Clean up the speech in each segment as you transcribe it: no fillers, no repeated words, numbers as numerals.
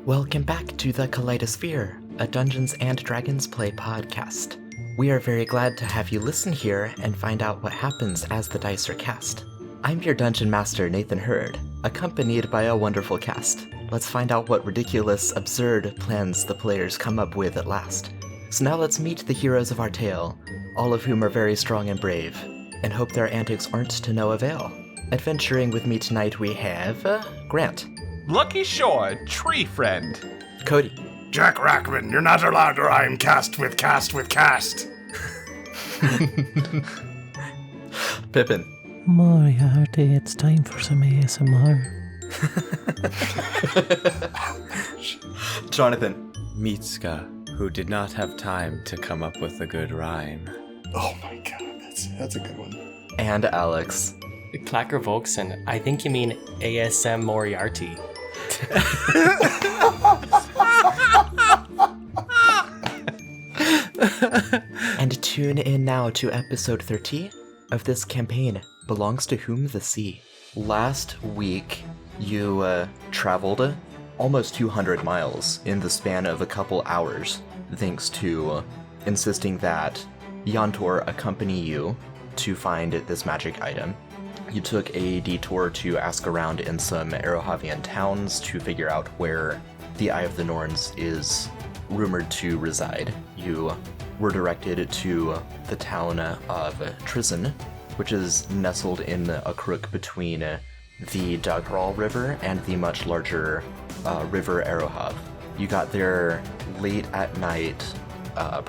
Welcome back to the Kaleidosphere, a Dungeons & Dragons Play Podcast. We are very glad to have you listen here and find out what happens as the dice are cast. I'm your Dungeon Master, Nathan Hurd, accompanied by a wonderful cast. Let's find out what ridiculous, absurd plans the players come up with at last. So now let's meet the heroes of our tale, all of whom are very strong and brave, and hope their antics aren't to no avail. Adventuring with me tonight we have Grant. Lucky Shore, tree friend. Cody. Jack Rackman, you're not allowed to rhyme cast. Pippin. Moriarty, it's time for some ASMR. Jonathan. Mitska, who did not have time to come up with a good rhyme. Oh my god, that's a good one. And Alex. Clacker Volkson, I think you mean ASM Moriarty. And tune in now to episode 30 of this campaign, Belongs to Whom the Sea. Last week, you traveled almost 200 miles in the span of a couple hours, thanks to insisting that Yantor accompany you to find this magic item. You took a detour to ask around in some Arohavian towns to figure out where the Eye of the Norns is rumored to reside. You were directed to the town of Trisyn, which is nestled in a crook between the Dagral River and the much larger River Arohav. You got there late at night, I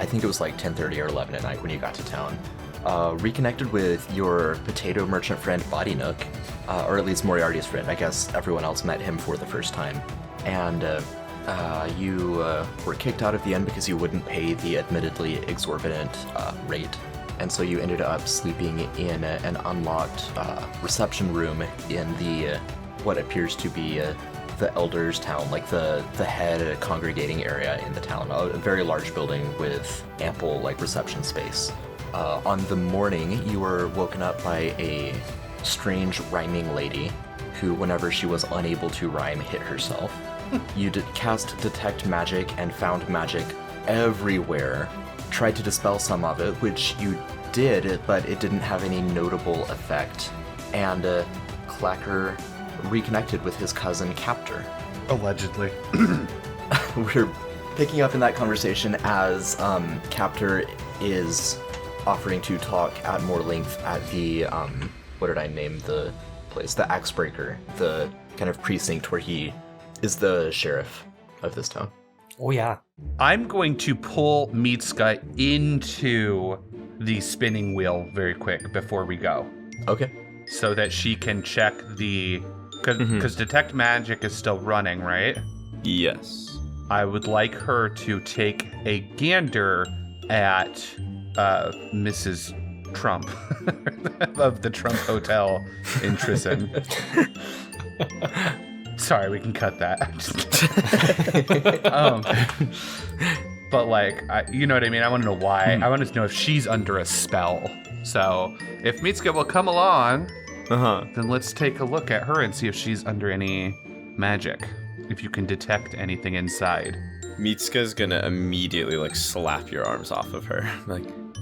think it was like 10:30 or 11 at night when you got to town. Reconnected with your potato merchant friend Bodynook, or at least Moriarty's friend. I guess everyone else met him for the first time. And you were kicked out at the end because you wouldn't pay the admittedly exorbitant rate. And so you ended up sleeping in an unlocked reception room in the what appears to be the Elder's Town, like the head congregating area in the town. A very large building with ample reception space. On the morning, you were woken up by a strange rhyming lady who, whenever she was unable to rhyme, hit herself. You cast Detect Magic and found magic everywhere. Tried to dispel some of it, which you did, but it didn't have any notable effect. And Clacker reconnected with his cousin Captor. Allegedly. We're picking up in that conversation as Captor is offering to talk at more length at the, what did I name the place? The Axebreaker, the kind of precinct where he is the sheriff of this town. Oh yeah. I'm going to pull Mitska into the spinning wheel very quick before we go. Okay. So that she can check because Detect Magic is still running, right? Yes. I would like her to take a gander at Mrs. Trump of the Trump Hotel in Trisyn. Sorry, we can cut that. But you know what I mean? I want to know why. I want to know if she's under a spell. So if Mitska will come along, then let's take a look at her and see if she's under any magic. If you can detect anything inside. Mitska's gonna immediately slap your arms off of her.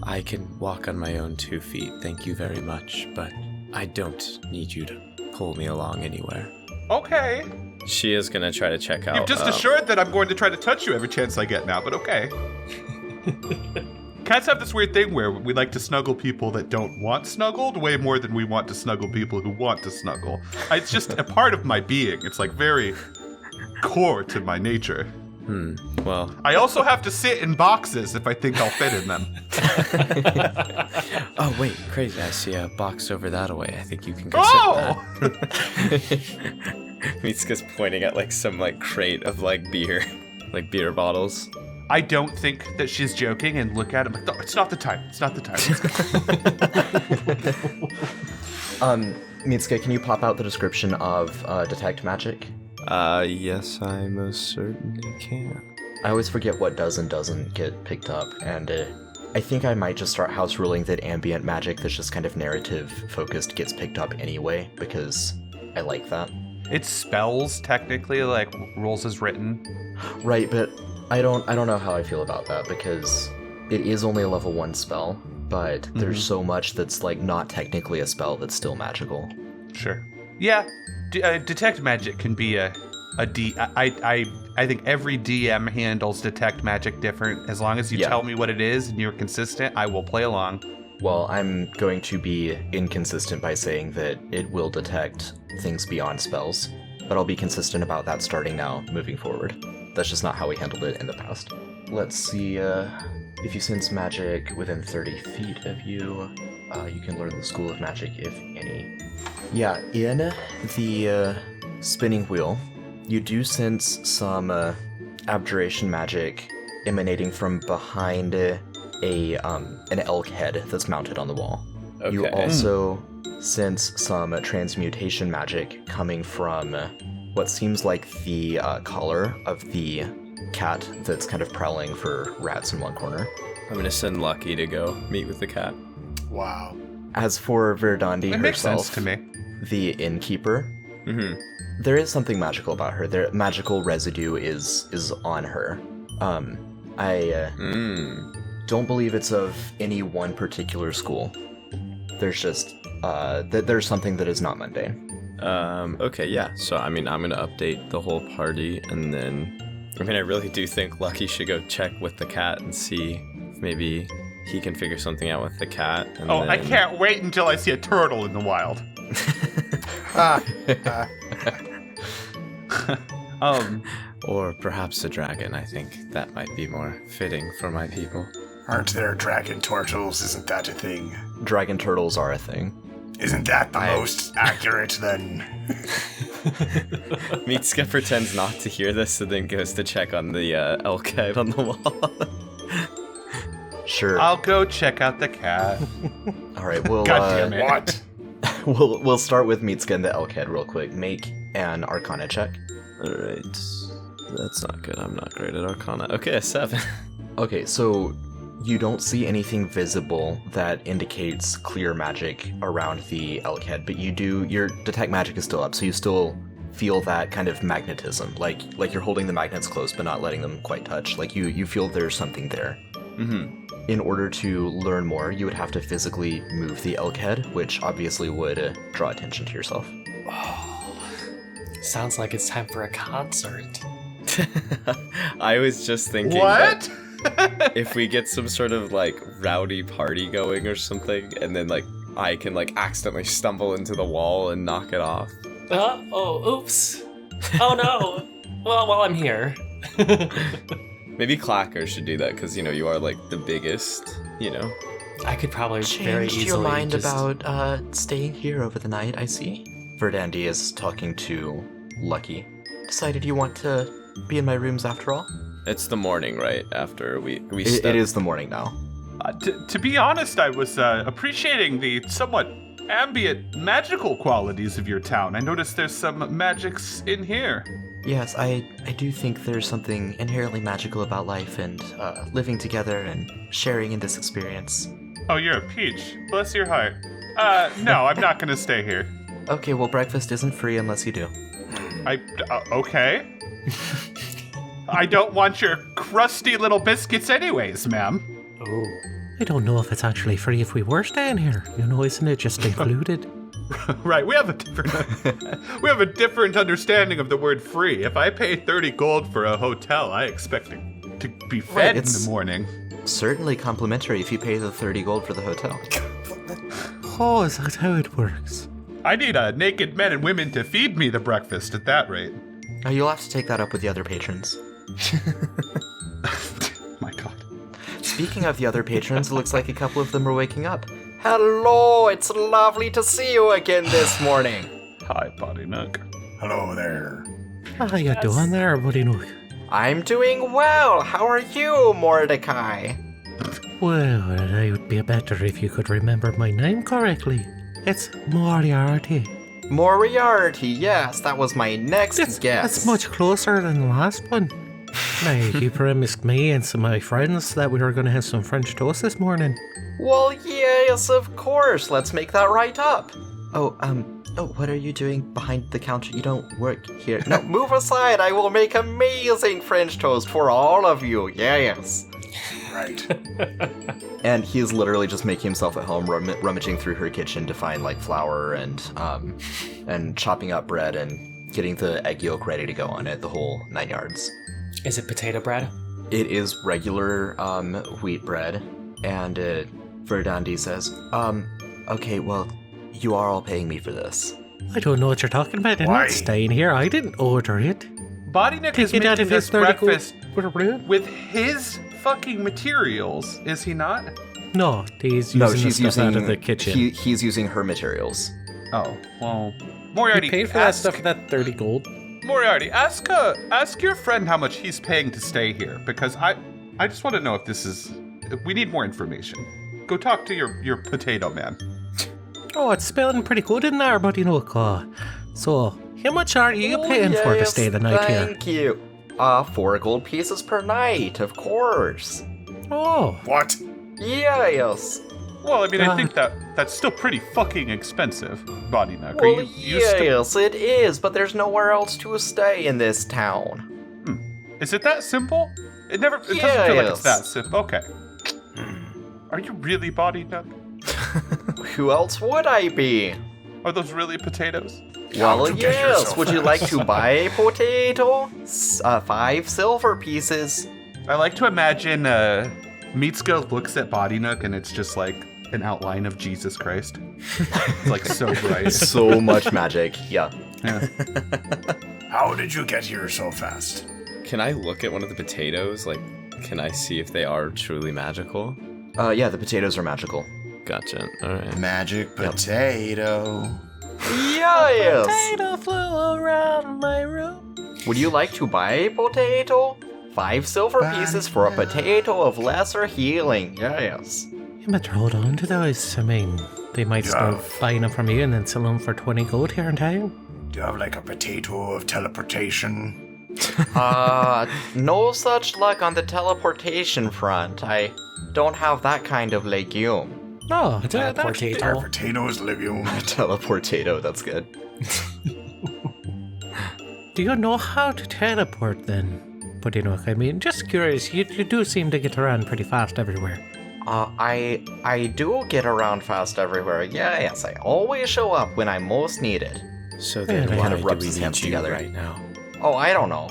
I can walk on my own 2 feet, thank you very much, but I don't need you to pull me along anywhere. Okay. She is gonna try to check out. You've just assured that I'm going to try to touch you every chance I get now, but okay. Cats have this weird thing where we like to snuggle people that don't want snuggled way more than we want to snuggle people who want to snuggle. It's just a part of my being. It's very core to my nature. Well, I also have to sit in boxes if I think I'll fit in them. Oh, wait, crazy. I see a box over that way. I think you can go sit that. Mitska's pointing at some crate of beer, beer bottles. I don't think that she's joking and look at him no, it's not the time. It's not the time. Mitska, can you pop out the description of Detect Magic? Yes, I most certainly can. I always forget what does and doesn't get picked up, and I think I might just start house ruling that ambient magic that's just kind of narrative focused gets picked up anyway, because I like that. It's spells, technically, like rules as written. Right, but I don't know how I feel about that, because it is only a level 1 spell, but there's so much that's like not technically a spell that's still magical. Sure. Yeah, detect magic can be I think every DM handles detect magic different. As long as you tell me what it is and you're consistent, I will play along. Well, I'm going to be inconsistent by saying that it will detect things beyond spells, but I'll be consistent about that starting now, moving forward. That's just not how we handled it in the past. Let's see, if you sense magic within 30 feet of you, you can learn the School of Magic, if any. Yeah, in the spinning wheel, you do sense some abjuration magic emanating from behind an elk head that's mounted on the wall. Okay. You also sense some transmutation magic coming from what seems like the collar of the cat that's kind of prowling for rats in one corner. I'm gonna send Lucky to go meet with the cat. Wow. As for Verdandi herself, makes sense to me. The innkeeper, there is something magical about her. Their magical residue is on her. I don't believe it's of any one particular school. There's just there's something that is not mundane. Okay, yeah. So I'm gonna update the whole party, and then I really do think Lucky should go check with the cat and see if maybe he can figure something out with the cat. And then... I can't wait until I see a turtle in the wild. Or perhaps a dragon. I think that might be more fitting for my people. Aren't there dragon turtles? Isn't that a thing? Dragon turtles are a thing. Isn't that the most accurate then? Mitsuka pretends not to hear this and then goes to check on the elk head on the wall. Sure. I'll go check out the cat. All right, we'll God damn it. What? we'll start with Mitsuka and the elk head real quick. Make an Arcana check. All right. That's not good. I'm not great at Arcana. Okay, a 7. Okay, so you don't see anything visible that indicates clear magic around the elk head, but your detect magic is still up, so you still feel that kind of magnetism, like you're holding the magnets close but not letting them quite touch. Like you feel there's something there. In order to learn more, you would have to physically move the elk head, which obviously would draw attention to yourself. Sounds like it's time for a concert. I was just thinking What? If we get some sort of like rowdy party going or something, and then like I can like accidentally stumble into the wall and knock it off. Oops. Oh no. Well, while I'm here. Maybe Clacker should do that, because you are like the biggest, I could probably very Changed easily your mind just... about staying here over the night, I see. Verdandi is talking to Lucky. Decided you want to be in my rooms after all? It's the morning, right? After we It is the morning now. To be honest, I was appreciating the somewhat ambient magical qualities of your town. I noticed there's some magics in here. Yes, I do think there's something inherently magical about life and living together and sharing in this experience. Oh, you're a peach. Bless your heart. No, I'm not gonna stay here. Okay, well, breakfast isn't free unless you do. Okay. I don't want your crusty little biscuits anyways, ma'am. Oh. I don't know if it's actually free if we were staying here. Isn't it just included? Right, we have a different understanding of the word free. If I pay 30 gold for a hotel, I expect to be fed in the morning. Certainly complimentary if you pay the 30 gold for the hotel. Oh, is that how it works? I need naked men and women to feed me the breakfast at that rate. You'll have to take that up with the other patrons. My God. Speaking of the other patrons, it looks like a couple of them are waking up. Hello, it's lovely to see you again this morning. Hi, Buddy Nook. Hello there. How you doing there, buddy Nook? I'm doing well. How are you, Mordecai? Well, it would be better if you could remember my name correctly. It's Moriarty. Moriarty, yes, that was my next guess. That's much closer than the last one. Now, you promised me and some of my friends that we were going to have some French toast this morning. Well, yes, of course. Let's make that right up. Oh, Oh, what are you doing behind the counter? You don't work here. No, move aside. I will make amazing French toast for all of you. Yes. Right. And he is literally just making himself at home, rummaging through her kitchen to find like flour and chopping up bread and getting the egg yolk ready to go on it, the whole 9 yards. Is it potato bread? It is regular wheat bread, and Verdandi says, okay, well, you are all paying me for this. I don't know what you're talking about. I'm Why? not staying here. I didn't order it. Bodynook is Take it out making of his us 30 breakfast gold. with his fucking materials, is he not? No, he's No, using the she's stuff using out of the kitchen. He's using her materials. Oh, well, You Moriarty, paid for that stuff with that 30 gold. Moriarty, ask your friend how much he's paying to stay here, because I just want to know if we need more information. Go talk to your potato man. Oh, it's spelling pretty good in there, buddy. No, so, how much are you paying for to stay the night here? Thank you. 4 gold pieces per night, of course. Oh, What? Yes. Well, I mean, I God. think that's still pretty fucking expensive, Bodynook. Are Well, you used to? yes, it is, but there's nowhere else to stay in this town. Is it that simple? It doesn't feel like it's Yes. that simple. Okay. Are you really Bodynook? Who else would I be? Are those really potatoes? Well, How'd you get here yes. so Would you like fast? to buy a potato? 5 silver pieces. I like to imagine Mitsuko looks at Bodynook and it's just like an outline of Jesus Christ. It's like so bright. So much magic. Yeah. Yeah. How did you get here so fast? Can I look at one of the potatoes? Like, can I see if they are truly magical? Yeah, the potatoes are magical. Gotcha. All right. Magic potato. Yes. potato flew around my room. Would you like to buy a potato? 5 silver pieces for a potato of lesser healing. Yes. You better hold on to those. I mean, they might start Yeah. buying them from you and then sell them for 20 gold here in town. Do you have like a potato of teleportation? No such luck on the teleportation front. I don't have that kind of legume. Oh, That Are potato. potatoes legume? Teleportato, that's good. do you know how to teleport then? But you know, I mean, just curious, you do seem to get around pretty fast everywhere. I do get around fast everywhere. Yes, I always show up when I'm most needed. So then, Yeah, why kind of do rubs we his need hands you together. right now? Oh, I don't know.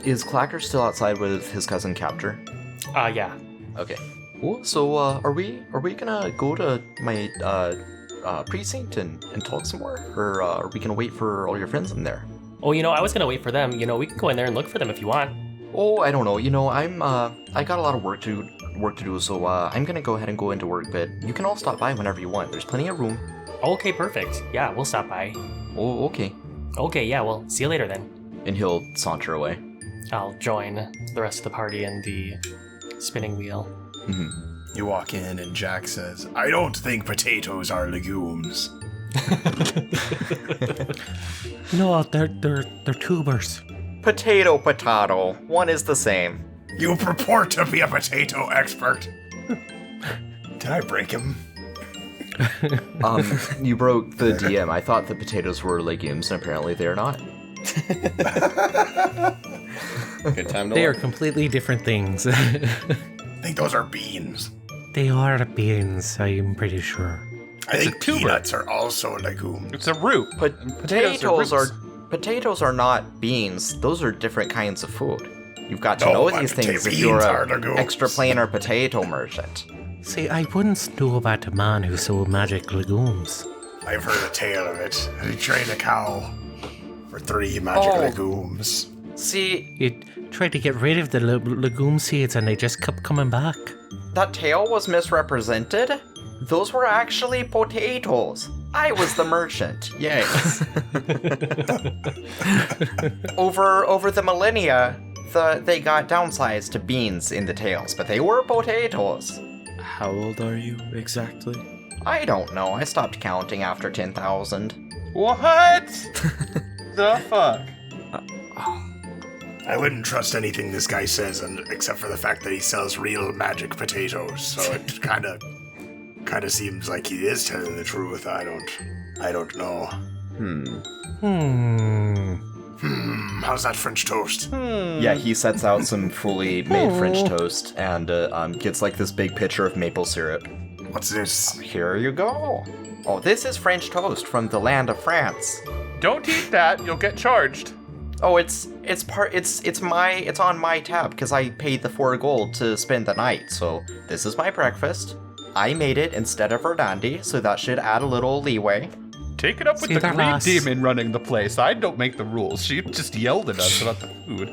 Is Clacker still outside with his cousin Captor? Yeah. Okay. Cool. So, are we gonna go to my precinct and talk some more, or are we gonna wait for all your friends in there? Oh, I was gonna wait for them. We can go in there and look for them if you want. Oh, I don't know. I got a lot of work to do, so I'm gonna go ahead and go into work. But you can all stop by whenever you want. There's plenty of room. Okay, perfect. Yeah, we'll stop by. Oh, okay. Okay, yeah, well, see you later then. And he'll saunter away. I'll join the rest of the party in the spinning wheel. You walk in and Jack says, I don't think potatoes are legumes. No, they're tubers. Potato. One is the same. You purport to be a potato expert. Did I break him? You broke the DM. I thought the potatoes were legumes, and apparently they're not. Good time to They are look. completely different things. I think those are beans. They are beans, I'm pretty sure. I think a tuber. peanuts are also legumes. It's a root. Potatoes roots. potatoes are not beans. Those are different kinds of food. You've got to No, know but these things if beans you're are a legumes. extra plainer potato merchant. See, I once knew about a man who sold magic legumes. I've heard a tale of it. He trained a cow for 3 magic Oh. legumes. See, He tried to get rid of the legume seeds and they just kept coming back. that tale was misrepresented. Those were actually potatoes. I was the merchant. Yes. over the millennia, they got downsized to beans in the tales, but they were potatoes. How old are you exactly? I don't know. I stopped counting after 10,000. What? The fuck? I wouldn't trust anything this guy says, except for the fact that he sells real magic potatoes. So it kind of seems like he is telling the truth. I don't I don't know. How's that French toast? Yeah, he sets out some fully made French toast and gets like this big pitcher of maple syrup. What's this? Here you go. Oh, this is French toast from the land of France. Don't eat that. You'll get charged. Oh, it's on my tab because I paid the 4 gold to spend the night. So this is my breakfast. I made it instead of Verdandi, so that should add a little leeway. Take it up with the green demon running the place. I don't make the rules. She just yelled at us about the food.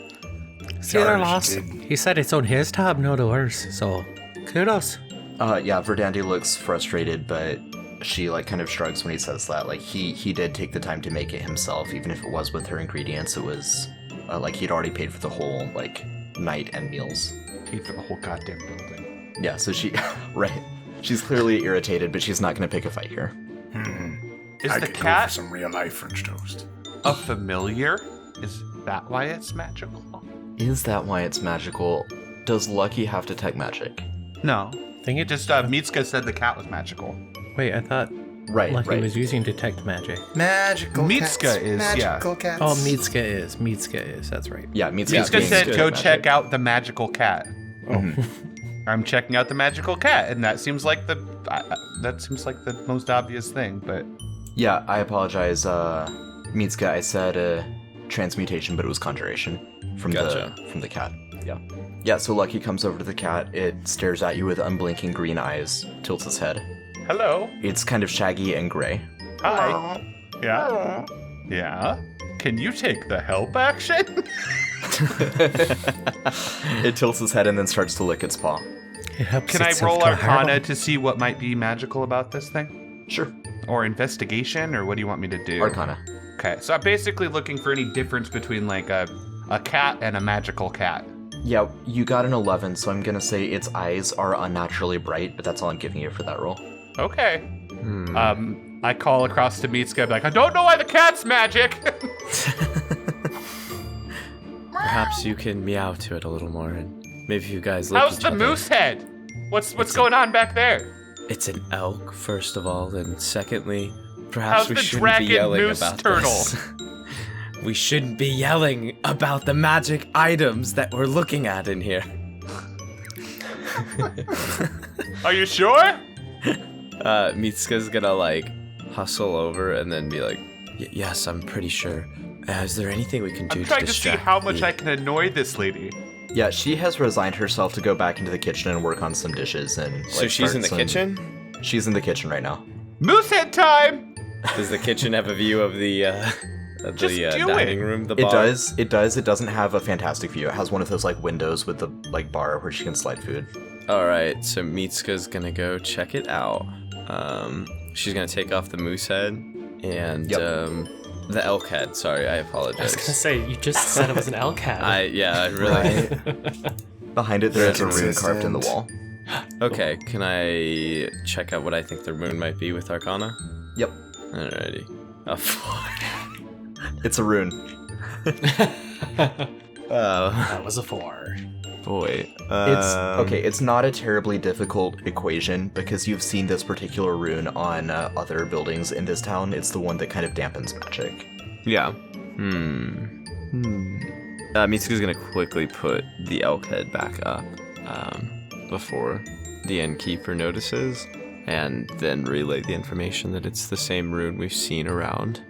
See there, Lost? He said it's on his tab, not ours. So, kudos. Yeah, Verdandi looks frustrated, but she like kind of shrugs when he says that. Like he did take the time to make it himself, even if it was with her ingredients. It was like he'd already paid for the whole like night and meals. Paid for the whole goddamn building. Yeah, so she right. She's clearly irritated, but she's not going to pick a fight here. Is I the could go cat for some real life French toast. a familiar? Is that why it's magical? Is that why it's magical? Does Lucky have detect magic? No. I think it Just Mitsuka said the cat was magical. Wait, I thought Right, Lucky right. was using detect magic. Magical Mitsuka is, magical cats. Oh, Mitsuka is. That's right. Yeah, Mitsuka said go check out the magical cat. Oh. I'm checking out the magical cat, and that seems like the most obvious thing, but Yeah, I apologize, Mitsuka. I said transmutation, but it was conjuration from the cat. Yeah. Yeah, so Lucky comes over to the cat. It stares at you with unblinking green eyes, tilts its head. hello. It's kind of shaggy and gray. Hi. Yeah. Yeah. Can you take the help action? It tilts its head and then starts to lick its paw. It helps Can I itself roll to a Arcana herbal. to see what might be magical about this thing? Sure. Or investigation, or what do you want me to do? Arcana. Okay, so I'm basically looking for any difference between like a cat and a magical cat. Yeah, you got an 11, so I'm gonna say its eyes are unnaturally bright, but that's all I'm giving you for that roll. Okay. I call across to Mitsuka, like, I don't know why the cat's magic. Perhaps you can meow to it a little more, and maybe you guys lick How's each the other. moose head? What's going on back there? It's an elk, first of all, and secondly, perhaps How's we the shouldn't dragon be yelling moose about turtle? this. We shouldn't be yelling about the magic items that we're looking at in here. Are you sure? Mitsuka's gonna like hustle over and then be like, yes, I'm pretty sure. Is there anything we can do I'm to trying to see distract how much the- I can annoy this lady. Yeah, she has resigned herself to go back into the kitchen and work on some dishes and. So like, she's in the start some- kitchen? She's in the kitchen right now. Moose head time! Does the kitchen have a view of the Just do dining it. room? The It bar? does. It does. It doesn't have a fantastic view. It has one of those like windows with the like bar where she can slide food. All right, so Mitsuka's gonna go check it out. She's gonna take off the moose head and the elk head. Sorry, I I was apologize. gonna say, you just said it was an elk cat. I really. Behind it, there's a rune Consistent. carved in the wall. Okay, can I check out what I think the rune might be with Arcana? Yep, Alrighty. A 4. it's a rune. That was a 4. Boy. It's okay. It's not a terribly difficult equation because you've seen this particular rune on other buildings in this town. It's the one that kind of dampens magic. Yeah. Mitsuka's gonna quickly put the elk head back up before the innkeeper notices, and then relay the information that it's the same rune we've seen around.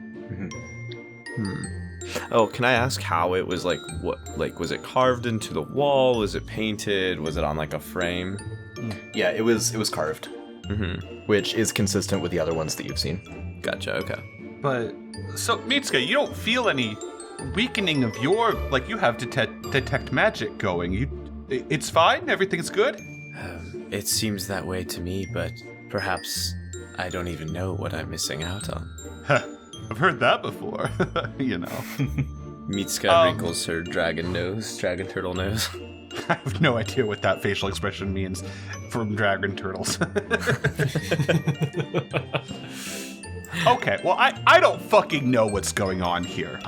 Oh, can I ask how it was like? What was it carved into the wall? Was it painted? Was it on like a frame? Yeah, it was carved, which is consistent with the other ones that you've seen. Gotcha. Okay. But, so, Mitsuka, you don't feel any weakening of your, like, you have detect magic going. It's fine? Everything's good? It seems that way to me, but perhaps I don't even know what I'm missing out on. I've heard that before, you know. Mitsuka wrinkles her dragon turtle nose. I have no idea what that facial expression means from dragon turtles. Okay, well, I don't fucking know what's going on here.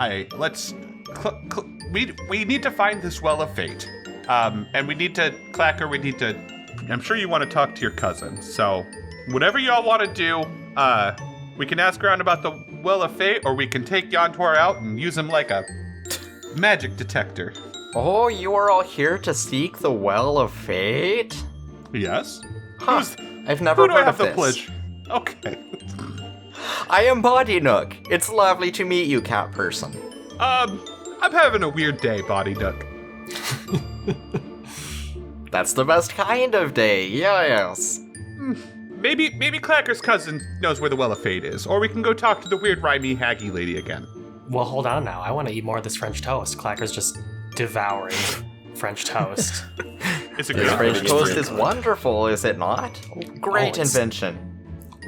We need to find this Well of Fate. And we need to, Clacker, I'm sure you want to talk to your cousin. So, whatever y'all want to do, We can ask around about the Well of Fate, or we can take Yantor out and use him like a magic detector. Oh, you are all here to seek the Well of Fate? Yes? Huh. I've never Who do I heard have of the this. pleasure? Okay. I am Body Nook. It's lovely to meet you, cat person. I'm having a weird day, Body Nook. That's the best kind of day, yes. Maybe Clacker's cousin knows where the Well of Fate is, or we can go talk to the weird rhymey haggy lady again. Well, hold on now. I want to eat more of this French toast. Clacker's just devouring French toast. It's a This good French French toast is wonderful, is it not? Great it's- invention.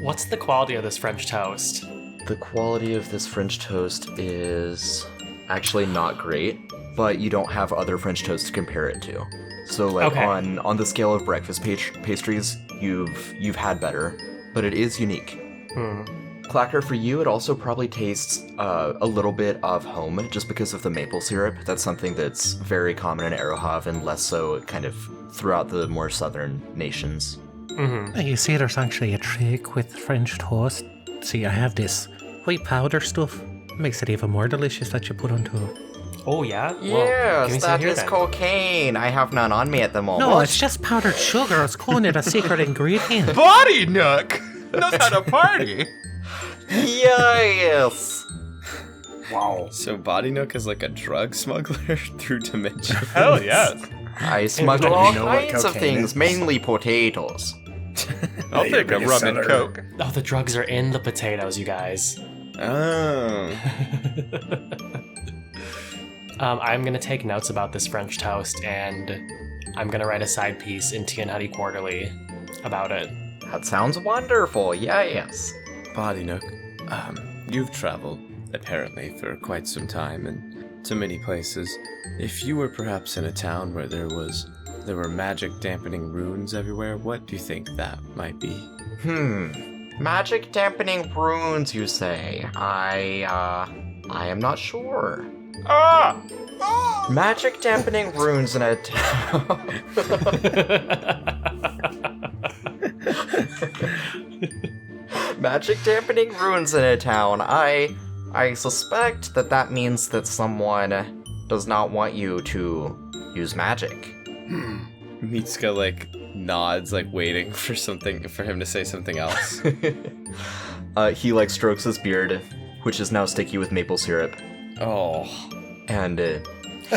What's the quality of this French toast? The quality of this French toast is actually not great, but you don't have other French toast to compare it to. So, like, Okay. on the scale of breakfast pastries, you've had better, but it is unique. Clacker, for you, it also probably tastes a little bit of home, just because of the maple syrup. That's something that's very common in Arohav and less so kind of throughout the more southern nations. You see, there's actually a trick with French toast. See, I have this white powder stuff. Makes it even more delicious that you put onto it. Oh, yeah? Well, give me Yes, some that here is then. cocaine. I have none on me at the moment. No, it's just powdered sugar. I was calling it a secret ingredient. Body Nook knows how to party. Yes. Wow. So Body Nook is like a drug smuggler through dimension. Hell yes. I smuggle Do you all know what kinds of cocaine things, is? mainly potatoes. I'll You're take a biggest rum and seller. coke. Oh, the drugs are in the potatoes, you guys. Oh. I'm going to take notes about this French toast, and I'm going to write a side piece in Tea and Honey Quarterly about it. That sounds wonderful. Yes. Body Nook, you've traveled, apparently, for quite some time and to many places. If you were perhaps in a town where there were magic dampening runes everywhere, what do you think that might be? Magic dampening runes, you say? I am not sure. Ah! Magic dampening runes in a town. Magic dampening runes in a town. I suspect that means that someone does not want you to use magic. Mitsuka, like, nods, like, waiting for him to say something else. He like strokes his beard, which is now sticky with maple syrup, Oh. and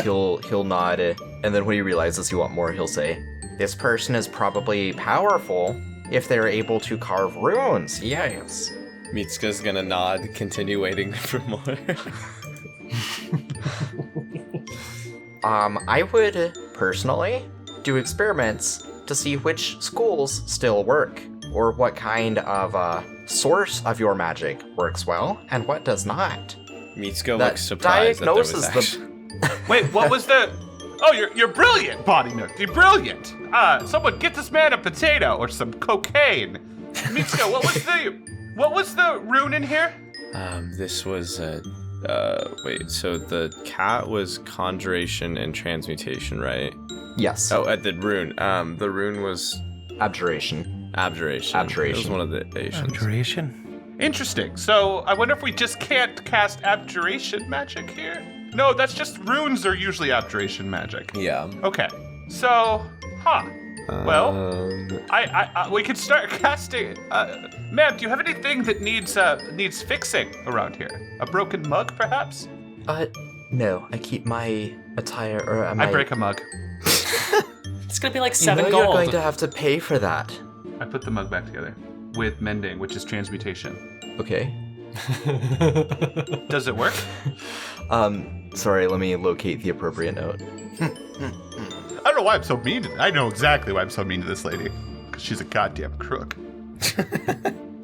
he'll nod, and then when he realizes you want more, he'll say, "This person is probably powerful if they're able to carve runes." Yes. Mitsuka's gonna nod, continue waiting for more. I would personally do experiments to see which schools still work, or what kind of source of your magic works well and what does not. Mitsuka That looks surprised that there was diagnoses Wait, what was the... Oh, you're brilliant, Body Nook. You're brilliant. Someone get this man a potato or some cocaine. Mitsuko, what was the rune in here? This was wait, so the cat was conjuration and transmutation, right? Yes. Oh, the rune was Abjuration. abjuration. Abjuration. It was one of the Asians. Abjuration. Interesting. So I wonder if we just can't cast abjuration magic here? No, that's just runes are usually abjuration magic. Yeah. Okay. So, well, we could start casting. Ma'am, do you have anything that needs fixing around here? A broken mug, perhaps? No, I keep my attire, or I break a mug. It's going to be like You 7 know gold. you're going to have to pay for that. I put the mug back together with mending, which is transmutation. Okay. Does it work? Sorry, let me locate the appropriate note. I don't know why I'm so mean. I know exactly why I'm so mean to this lady. Because she's a goddamn crook.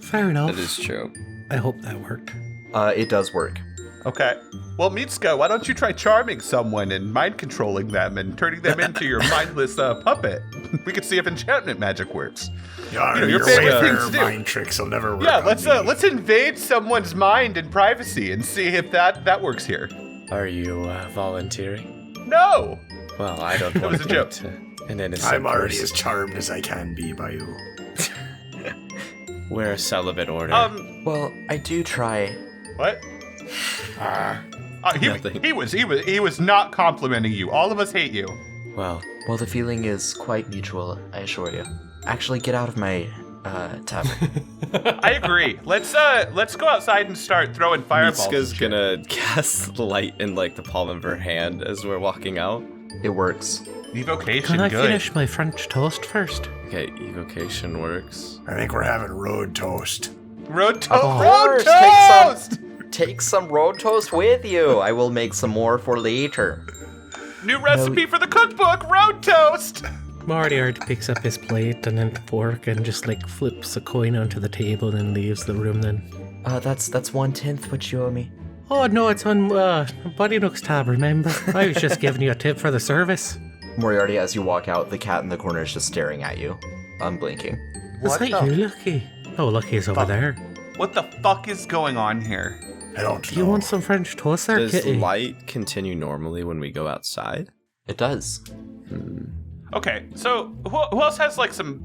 Fair enough. That is true. I hope that worked. It does work. Okay. Well, Mitsuko, why don't you try charming someone and mind controlling them and turning them into your mindless puppet? We could see if enchantment magic works. Your your favorite thing Wayfarer to do. mind tricks will never work. Yeah, on me. let's invade someone's mind in privacy and see if that works here. Are you volunteering? No. Well, I don't want was to a joke. to an innocent I'm already person. as charmed as I can be by you. We're a celibate order. Well, I do try. What? Nothing. He was not complimenting you. All of us hate you. Well, Well, the feeling is quite mutual, I assure you. Actually, get out of my tavern. I agree. Let's go outside and start throwing fireballs. Mitsuka's and shit. gonna cast light in like the palm of her hand as we're walking out. It works. Evocation, Can I good. finish my French toast first? Okay, evocation works. I think we're having road toast. Road toast. Of Road course, toast. Take some road toast with you. I will make some more for later. New recipe for the cookbook. Road toast. Moriarty picks up his plate and then fork and just like flips a coin onto the table and leaves the room then. That's 1/10 what you owe me. Oh no, it's on Buddy Nook's tab, remember? I was just giving you a tip for the service. Moriarty, as you walk out, the cat in the corner is just staring at you, unblinking. Is that you, Lucky? Oh, Lucky's over there. What the fuck is going on here? I don't Do know. you want some French toast there, Does kitty? light continue normally when we go outside? It does. Okay, so who else has like some...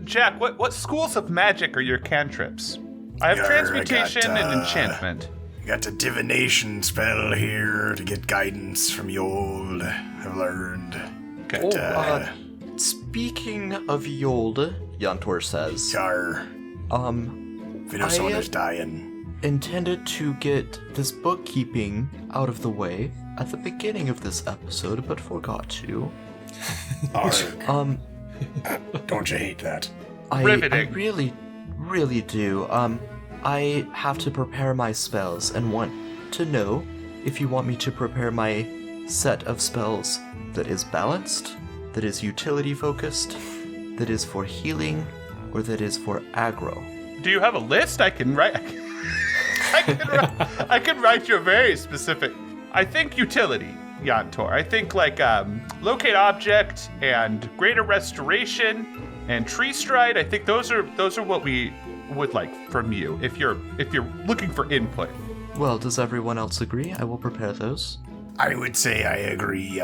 Jack, what schools of magic are your cantrips? I have Yeah, I transmutation got, and enchantment. I got a divination spell here to get guidance from Yold. I've learned. Okay. Speaking of Yold, Yantor says, Yar. If you know someone I- is dying. intended to get this bookkeeping out of the way at the beginning of this episode, but forgot to. Arg. Don't you hate that? I Riveting. really do. I have to prepare my spells and want to know if you want me to prepare my set of spells that is balanced, that is utility focused, that is for healing, or that is for aggro. Do you have a list? I can write... I can write you a very specific... I think utility, Yantor. I think like locate object and greater restoration and tree stride. I think those are what we would like from you if you're looking for input. Well, does everyone else agree? I will prepare those. I would say I agree.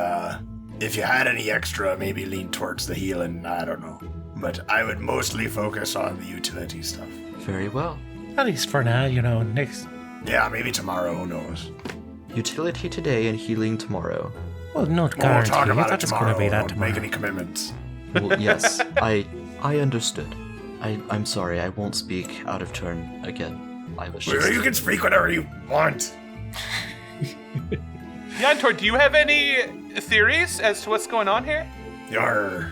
If you had any extra, maybe lean towards the healing. I don't know. But I would mostly focus on the utility stuff. Very well. At least for now, next... Yeah, maybe tomorrow, who knows? Utility today and healing tomorrow. Well, not We'll guaranteed. talk about it That's going tomorrow. to be that Don't tomorrow. make any commitments. Well, yes, I understood. I'm sorry, I won't speak out of turn again. I was just... You can speak whatever you want. Yantor, do you have any theories as to what's going on here? Yar.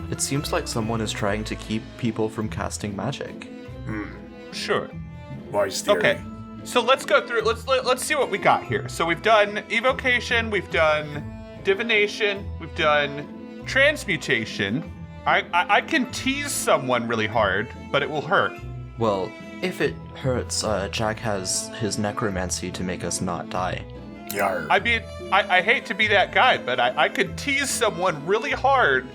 It seems like someone is trying to keep people from casting magic. Sure. Wise theory. Okay. So let's go through. Let's see what we got here. So we've done evocation, we've done divination, we've done transmutation. I can tease someone really hard, but it will hurt. Well, if it hurts, Jack has his necromancy to make us not die. Yar. I mean, I hate to be that guy, but I could tease someone really hard,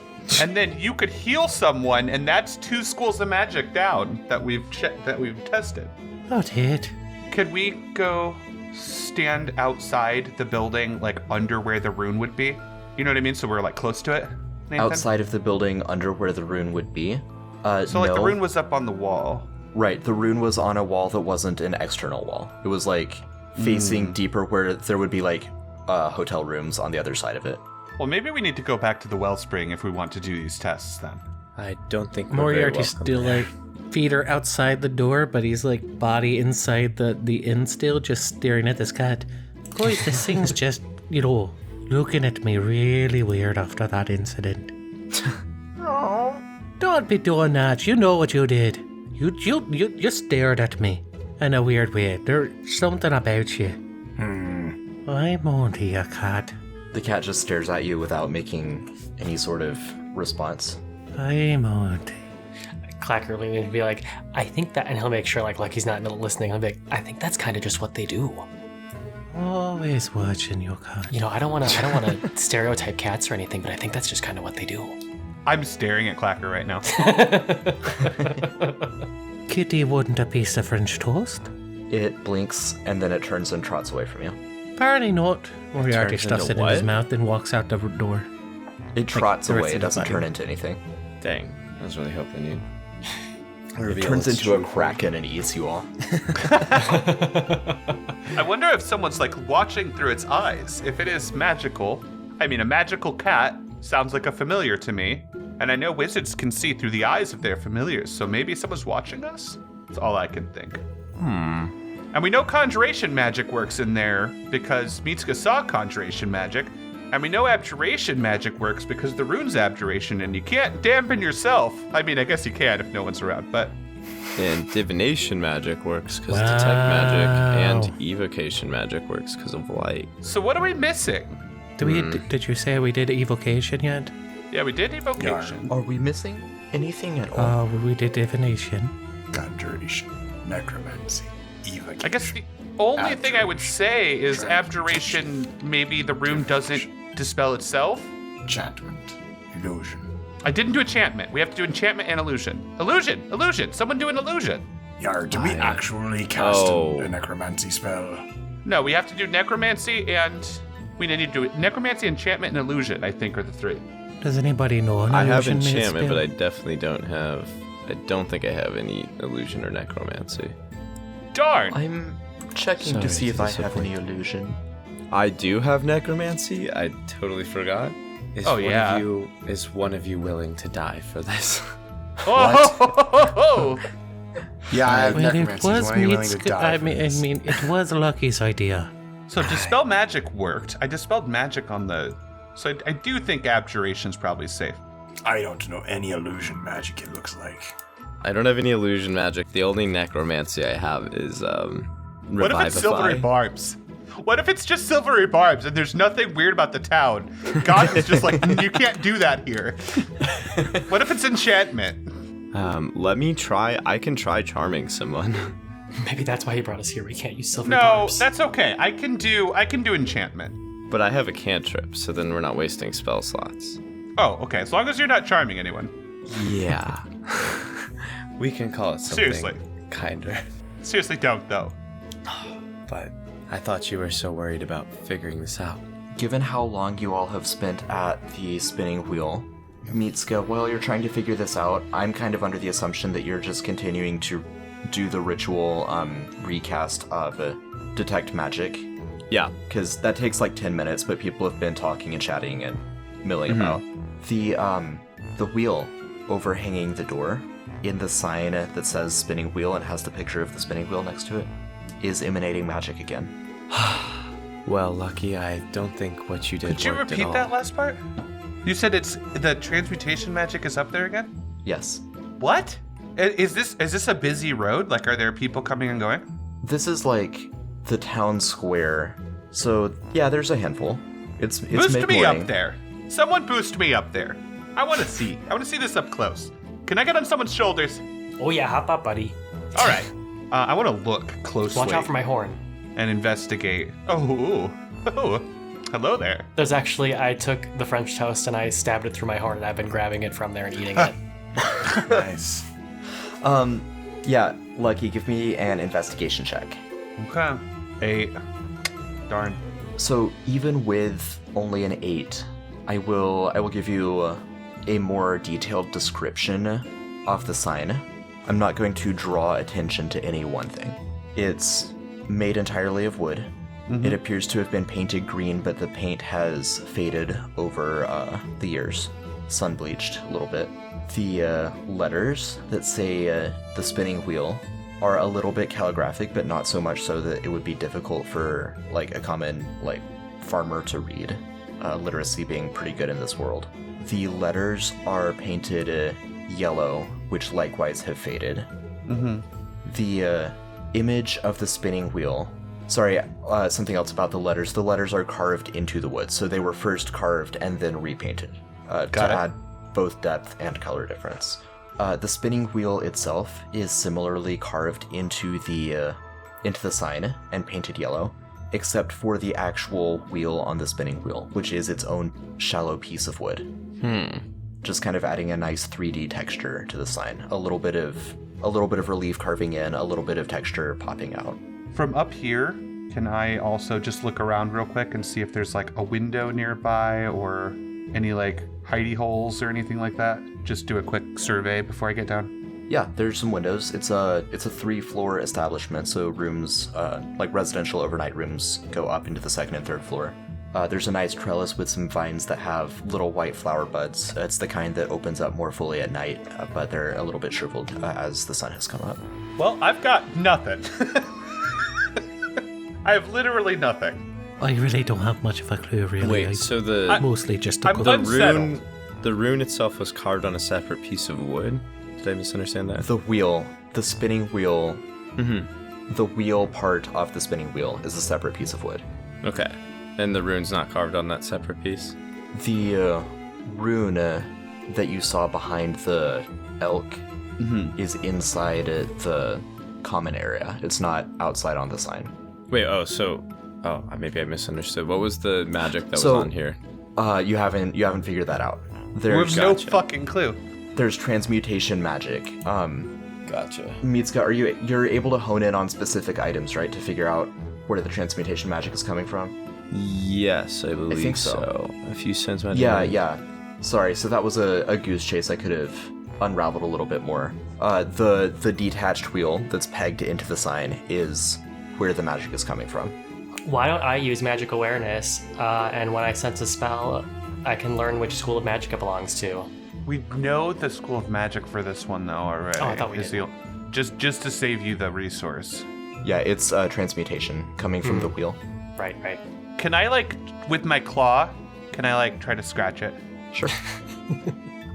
and then you could heal someone, and that's 2 schools of magic down that we've tested. Not it. Could we go stand outside the building, like under where the rune would be? You know what I mean? So we're like close to it. Nathan? Outside of the building, under where the rune would be. So like no. the rune was up on the wall. Right, the rune was on a wall that wasn't an external wall. It was like facing deeper where there would be like hotel rooms on the other side of it. Well, maybe we need to go back to the wellspring if we want to do these tests then. I don't think we're Moriarty's very still welcome like feet are outside the door, but he's like body inside the inn still, just staring at this cat. Boy, this thing's just, looking at me really weird after that incident. Don't be doing that. You know what you did. You stared at me in a weird way. There's something about you. I'm only a cat. The cat just stares at you without making any sort of response. I'm only. Clacker will be like, I think that, and he'll make sure like he's not listening. He'll be like, I think that's kind of just what they do. Always watching your cat. I don't want to stereotype cats or anything, but I think that's just kind of what they do. I'm staring at Clacker right now. Kitty wouldn't a piece of French toast? It blinks and then it turns and trots away from you. Apparently not. Moriarty turns stuffs into it in his what? mouth and walks out the door. It trots the rest away, of it the doesn't body. turn into anything. Dang, I was really hoping you'd Reveal turns its into a true kraken and eats you all. I wonder if someone's like watching through its eyes. If it is magical, I mean, a magical cat sounds like a familiar to me. And I know wizards can see through the eyes of their familiars, so maybe someone's watching us? That's all I can think. And we know conjuration magic works in there because Mitsuka saw conjuration magic. And we know abjuration magic works because the rune's abjuration, and you can't dampen yourself. I mean, I guess you can if no one's around, but... And divination magic works because detect magic, and evocation magic works because of light. So what are we missing? Did you say we did evocation yet? Yeah, we did evocation. Are we missing anything at all? We did divination. Conjuration, necromancy, evocation. I guess the only thing I would say is abjuration, maybe the rune doesn't dispel itself. Enchantment, illusion. I didn't do enchantment. We have to do enchantment and illusion. Illusion. Someone do an illusion. Yar, do we actually cast a necromancy spell? No, we have to do necromancy and we need to do it. Necromancy, enchantment, and illusion, I think, are the three. Does anybody know an I have illusion enchantment, spell? but I definitely don't have... I don't think I have any illusion or necromancy. Darn. I'm checking to Sorry see if to I have any disappoint. illusion. I do have necromancy. I totally forgot. Is one of you willing to die for this? Oh! Yeah, I have Well, it necromancy. was Why are you willing to Mitsuka. die I for mean, this? it was Lucky's idea. So dispel magic worked. I dispelled magic on the... So I do think abjuration's probably safe. I don't know any illusion magic, it looks like. I don't have any illusion magic. The only necromancy I have is Revivify. What if it's silvery barbs? What if it's just silvery barbs and there's nothing weird about the town? God is just like, you can't do that here. What if it's enchantment? Let me try. I can try charming someone. Maybe that's why he brought us here. We can't use silver No, barbs. that's okay. I can do enchantment. But I have a cantrip, so then we're not wasting spell slots. Oh, okay. As long as you're not charming anyone. Yeah. We can call it something Seriously. kinder. Seriously, don't though. But I thought you were so worried about figuring this out. Given how long you all have spent at the spinning wheel, Mitsuka, while you're trying to figure this out, I'm kind of under the assumption that you're just continuing to do the ritual recast of detect magic. Yeah. Because that takes like 10 minutes, but people have been talking and chatting and milling about. The wheel overhanging the door, in the sign that says spinning wheel and has the picture of the spinning wheel next to it, is emanating magic again. Well, Lucky, I don't think what you did Could you worked at repeat all. that last part? You said it's the transmutation magic is up there again? Yes. What? Is this a busy road? Like, are there people coming and going? This is like the town square. So, yeah, there's a handful. It's Boost me mid-morning. up there. Someone boost me up there. I want to see this up close. Can I get on someone's shoulders? Oh yeah, hop up, buddy. All right. I want to look closely. Watch out for my horn. And investigate. Oh, hello there. There's actually, I took the French toast and I stabbed it through my horn and I've been grabbing it from there and eating it. Nice. Yeah, Lucky, give me an investigation check. Okay. 8. Darn. So even with only an 8, I will give you a more detailed description of the sign. I'm not going to draw attention to any one thing. It's made entirely of wood. It appears to have been painted green, but the paint has faded over the years, sun bleached a little bit. The letters that say the spinning wheel are a little bit calligraphic, but not so much so that it would be difficult for like a common like farmer to read. Literacy being pretty good in this world. The letters are painted yellow, which likewise have faded. The image of the spinning wheel. Sorry, something else about the letters. The letters are carved into the wood, so they were first carved and then repainted to add both depth and color difference. The spinning wheel itself is similarly carved into the sign and painted yellow, except for the actual wheel on the spinning wheel, which is its own shallow piece of wood. Just kind of adding a nice 3D texture to the sign. A little bit of relief carving in, a little bit of texture popping out. From up here, can I also just look around real quick and see if there's like a window nearby or any like hidey holes or anything like that? Just do a quick survey before I get down. Yeah, there's some windows. It's a 3-floor establishment, so rooms, like residential overnight rooms, go up into the 2nd and 3rd floor. There's a nice trellis with some vines that have little white flower buds. It's the kind that opens up more fully at night, but they're a little bit shriveled as the sun has come up. Well, I've got nothing. I have literally nothing. I really don't have much of a clue, really. Wait, so the mostly just I'm a unsettled. the rune itself was carved on a separate piece of wood? Did I misunderstand that? The wheel, the spinning wheel, the wheel part of the spinning wheel is a separate piece of wood. Okay. And the rune's not carved on that separate piece? The rune that you saw behind the elk is inside the common area. It's not outside on the sign. Wait, maybe I misunderstood. What was the magic that was on here? You haven't figured that out. We have no fucking clue. There's transmutation magic. Gotcha. Mitsuka, you're able to hone in on specific items, right, to figure out where the transmutation magic is coming from? Yes, I believe think so. A few cents magic. Yeah. Sorry, so that was a goose chase. I could have unraveled a little bit more. The detached wheel that's pegged into the sign is where the magic is coming from. Why don't I use magic awareness, and when I sense a spell, I can learn which school of magic it belongs to? We know the school of magic for this one, though, already. Oh, I thought we did. Just to save you the resource. Yeah, it's transmutation coming from the wheel. Right. Can I, with my claw, try to scratch it? Sure.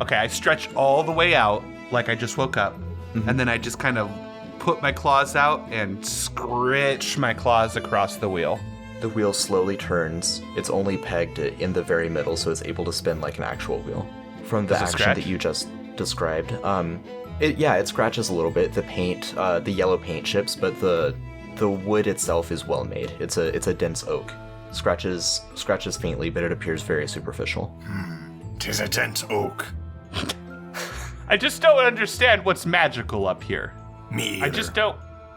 Okay, I stretch all the way out, like I just woke up, and then I just kind of put my claws out and scritch my claws across the wheel. The wheel slowly turns. It's only pegged in the very middle, so it's able to spin like an actual wheel. From the action scratch? that you just described, it scratches a little bit. The paint, the yellow paint chips, but the wood itself is well made. It's a dense oak. Scratches faintly, but it appears very superficial. 'Tis a dense oak. I just don't understand what's magical up here. Me I either.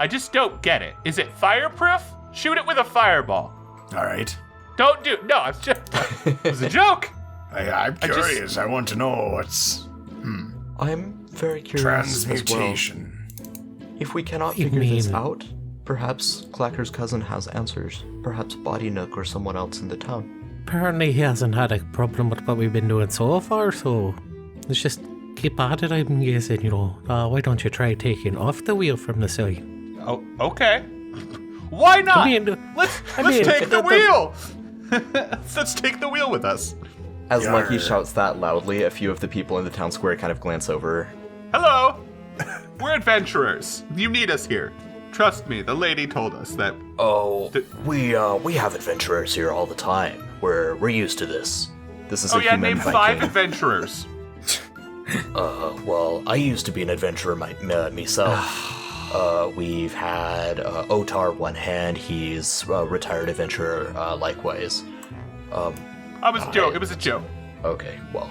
just don't get it. Is it fireproof? Shoot it with a fireball. All right. No, it's just it was a joke. I'm curious. I want to know what's I'm very curious as well. transmutation. If we cannot You figure this mean- out, perhaps Clacker's cousin has answers. Perhaps Body Nook or someone else in the town. Apparently he hasn't had a problem with what we've been doing so far, so let's just keep at it. I'm guessing, why don't you try taking off the wheel from the side? Oh, okay. Why not? Let's take the wheel. Let's take the wheel with us. As Yarr. Lucky shouts that loudly, a few of the people in the town square kind of glance over. Hello. We're adventurers. You need us here. Trust me, the lady told us that. Oh, we have adventurers here all the time. We're used to this. This is a human name Viking. 5 adventurers. Well, I used to be an adventurer myself. We've had Otar One Hand. He's a retired adventurer, likewise. It was a joke. It was a joke. Okay, well,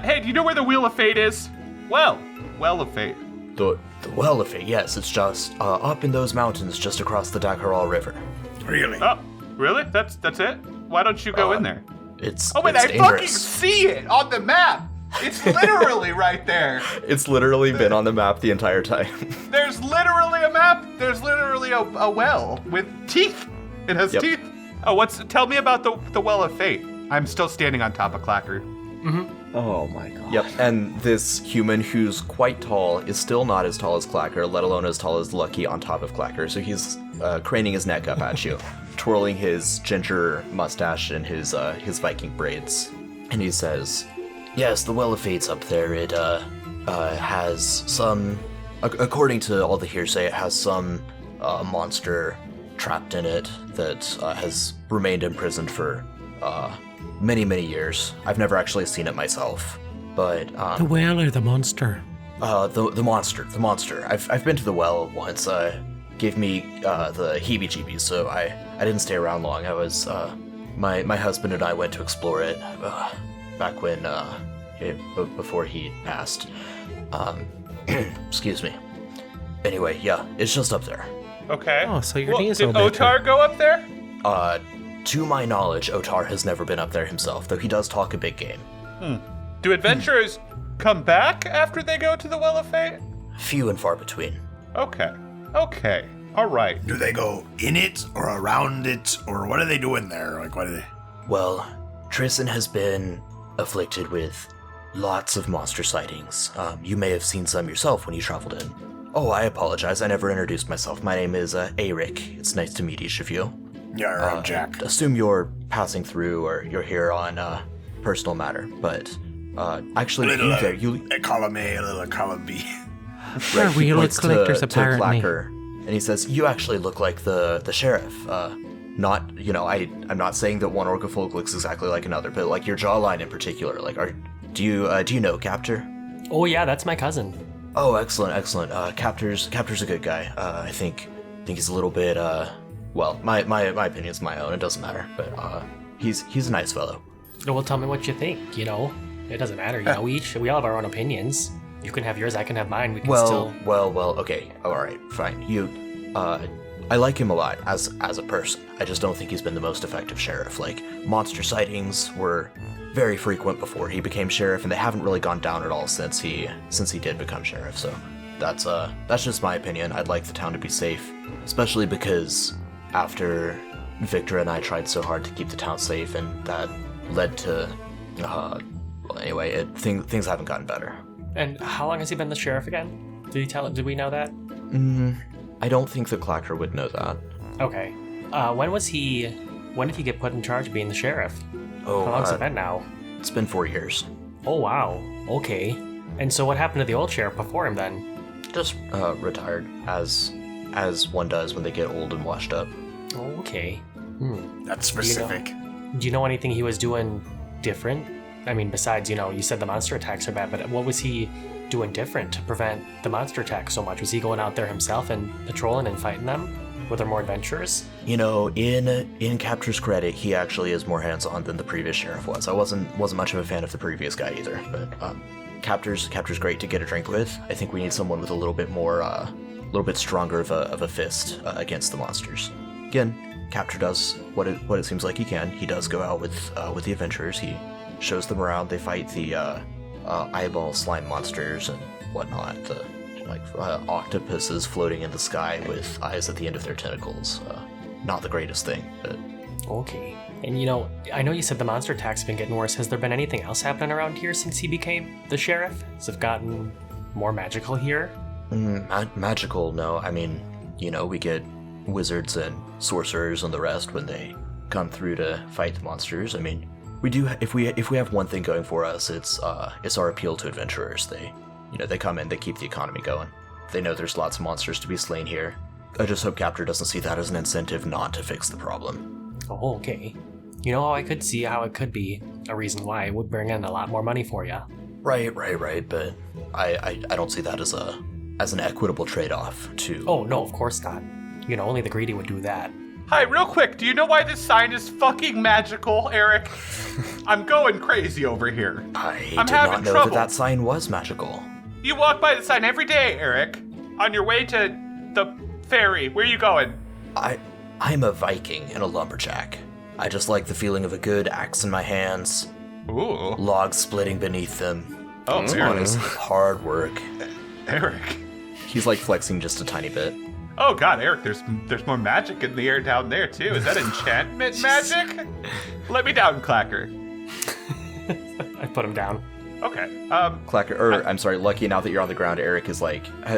Hey, do you know where the Wheel of Fate is? Well of Fate. the Well of It, yes, it's just up in those mountains just across the Dakaral River. Really? Oh, really? That's it? Why don't you go in there? It's Oh, wait, it's I dangerous. fucking see it on the map. It's literally right there. It's literally been on the map the entire time. There's literally a map. There's literally a well with teeth. It has Yep. teeth. Oh, tell me about the Well of Fate. I'm still standing on top of Clacker. Oh my god. Yep, and this human who's quite tall is still not as tall as Clacker, let alone as tall as Lucky on top of Clacker, so he's craning his neck up at you, twirling his ginger mustache and his Viking braids. And he says, yes, the Well of Fate's up there. It has some, according to all the hearsay, it has some monster trapped in it that has remained imprisoned for many, many years. I've never actually seen it myself, but The whale or the monster? the monster. I've been to the well once. Gave me the heebie-jeebies, so I didn't stay around long. I was my husband and I went to explore it back when before he passed. Excuse me. Anyway, yeah, it's just up there. Okay. Oh, so your knees did all better. Otar go up there? To my knowledge, Otar has never been up there himself, though he does talk a big game. Do adventurers come back after they go to the Well of Fate? few and far between. Okay. All right. Do they go in it or around it, or what are they doing there? Like, what are they? Well, Trisyn has been afflicted with lots of monster sightings. You may have seen some yourself when you traveled in. Oh, I apologize. I never introduced myself. My name is Eric. It's nice to meet each of you. Yeah, I'm Jack. Assume you're passing through or you're here on personal matter, but actually, Column A, a little column B. Sure, we look collectors apparently. Clacker, and he says, "You actually look like the sheriff. I'm not saying that one orcafolk looks exactly like another, but like your jawline in particular. Like, do you know Captor? Oh yeah, that's my cousin. Oh, excellent. Captor's a good guy. I think he's a little bit well, my opinion's my own. It doesn't matter, but he's a nice fellow. Well, tell me what you think. It doesn't matter. We all have our own opinions. You can have yours, I can have mine. We can still. Well. Okay. All right. Fine. I like him a lot as a person. I just don't think he's been the most effective sheriff. Like, monster sightings were very frequent before he became sheriff, and they haven't really gone down at all since he did become sheriff. So that's just my opinion. I'd like the town to be safe, especially because after Victor and I tried so hard to keep the town safe, and that led to things haven't gotten better. And how long has he been the sheriff again? Did we know that? I don't think the Clacker would know that. Okay. When did he get put in charge of being the sheriff? Oh, how long's it been now? It's been 4 years. Oh, wow. Okay. And so what happened to the old sheriff before him then? Just retired, as one does when they get old and washed up. Oh, okay. That's specific. Do you know anything he was doing different? I mean, besides, you said the monster attacks are bad, but what was he doing different to prevent the monster attacks so much? Was he going out there himself and patrolling and fighting them? Were there more adventures? In Captor's credit, he actually is more hands-on than the previous sheriff was. I wasn't much of a fan of the previous guy either, but Captor's great to get a drink with. I think we need someone with a little bit stronger of a fist against the monsters. Again, Captor does what it seems like he can. He does go out with the adventurers. He shows them around. They fight the eyeball slime monsters and whatnot. The octopuses floating in the sky with eyes at the end of their tentacles. Not the greatest thing, but... Okay. And I know you said the monster attacks have been getting worse. Has there been anything else happening around here since he became the sheriff? Has it gotten more magical here? Magical, no. I mean, we get wizards and sorcerers and the rest when they come through to fight the monsters. I mean, we do. If we have one thing going for us, it's our appeal to adventurers. They come in, they keep the economy going. They know there's lots of monsters to be slain here. I just hope Captor doesn't see that as an incentive not to fix the problem. Oh, okay. I could see how it could be a reason why it would bring in a lot more money for you. Right. But I don't see that as an equitable trade-off to... Oh, no, of course not. Only the greedy would do that. Hi, real quick, do you know why this sign is fucking magical, Eric? I'm going crazy over here. I did not know that sign was magical. You walk by the sign every day, Eric. On your way to the ferry. Where are you going? I'm a Viking and a lumberjack. I just like the feeling of a good axe in my hands. Ooh. Logs splitting beneath them. Oh, it's honestly hard work. Eric. He's flexing just a tiny bit. Oh god, Eric, there's more magic in the air down there too. Is that enchantment magic? Let me down, Clacker. I put him down. Okay. Clacker, I'm sorry, Lucky, now that you're on the ground, Eric is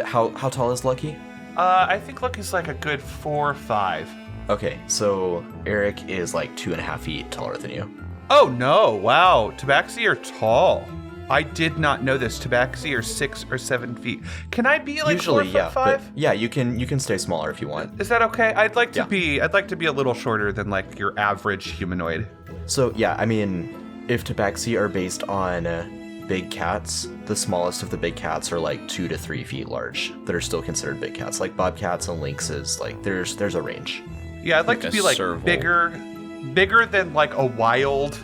how tall is Lucky? I think Lucky's a good 4 or 5. Okay, so Eric is 2.5 feet taller than you. Oh no, wow. Tabaxi are tall. I did not know this. Tabaxi are 6 or 7 feet. Can I be usually 4'5"? But yeah, you can stay smaller if you want. Is that okay? I'd like to be a little shorter than your average humanoid. So yeah, I mean, if Tabaxi are based on big cats, the smallest of the big cats are 2 to 3 feet large that are still considered big cats. Like bobcats and lynxes, there's a range. Yeah, I'd like to be bigger than a wild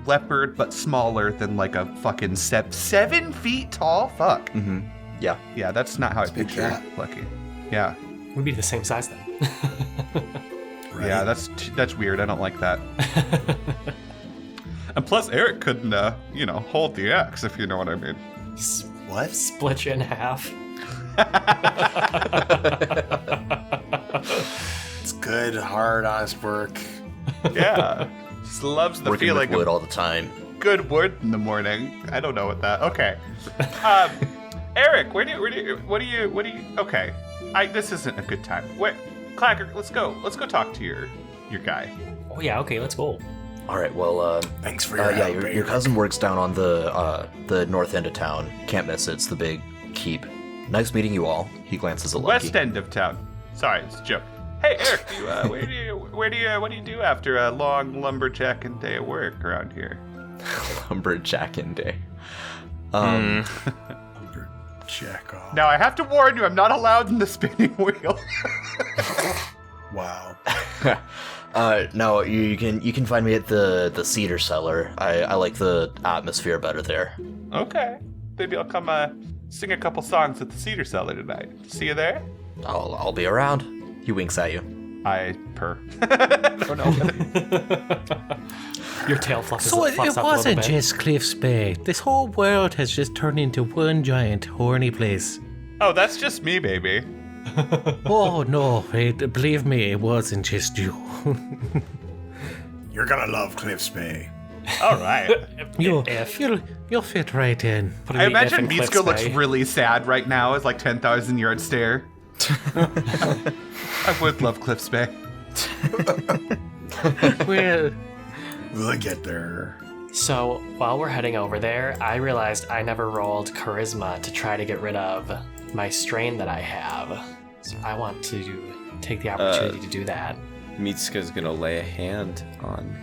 leopard, but smaller than a fucking 7 feet tall. Fuck. Mm-hmm. Yeah. Yeah, that's not how I picture Lucky. Yeah. We'd be the same size then. Right. Yeah, that's weird. I don't like that. And plus, Eric couldn't, hold the axe, if you know what I mean. What? Split you in half. It's good, hard, honest work. Yeah. Just loves the Working feeling with wood of all the time. good wood in the morning. I don't know what that. Okay. Eric, what do you? Okay. This isn't a good time. Wait, Clacker, let's go. Let's go talk to your guy. Oh yeah, okay, let's go. All right, well, Thanks for your help, your Eric. cousin works down on the north end of town. Can't miss it. It's the big keep. Nice meeting you all. He glances at Lucky. West end of town. Sorry, it's a joke. Hey, Eric, what do you do after a long lumberjacking day of work around here? Lumberjacking day. Jack off. Now I have to warn you, I'm not allowed in the spinning wheel. Wow. No, you can find me at the Cedar Cellar. I like the atmosphere better there. Okay, maybe I'll come sing a couple songs at the Cedar Cellar tonight. See you there. I'll be around. He winks at you. I purr. I don't know. Your tail fluffs So it up a little wasn't bit. just Cliff's Bay. This whole world has just turned into one giant horny place. Oh, that's just me, baby. Oh no, believe me, it wasn't just you. You're gonna love Cliff's Bay. All right. You'll fit right in. I imagine Mitsuko looks really sad right now as like 10,000 yard stare. I would love Cliff's Bay. Well, We'll get there. So while we're heading over there, I realized I never rolled charisma to try to get rid of my strain that I have. So I want to take the opportunity to do that. Mitsuka's gonna lay a hand on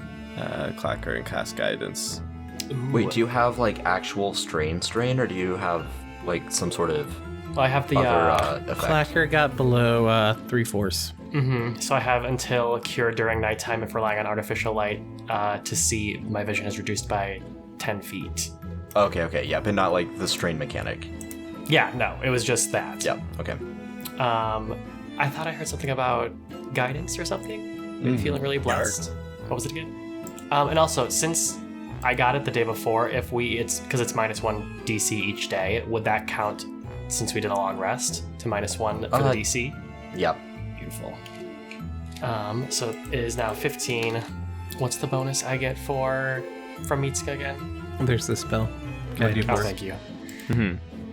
Clacker and cast guidance. Wait, do you have like actual strain, or do you have like some sort of Well, I have the other effect? Clacker got below 3/4. So I have until cure during nighttime if relying on artificial light to see my vision is reduced by 10 feet. Okay, yeah, but not like the strain mechanic. Yeah, no, it was just that. Yep, okay. I thought I heard something about guidance or something. Maybe feeling really blessed. What was it again? And also, since I got it the day before, it's because it's -1 DC each day, would that count since we did a long rest to -1 for the DC? Yep. Beautiful. So it is now 15. What's the bonus I get from Mitsuka again? There's the spell. A D4. Oh, thank you.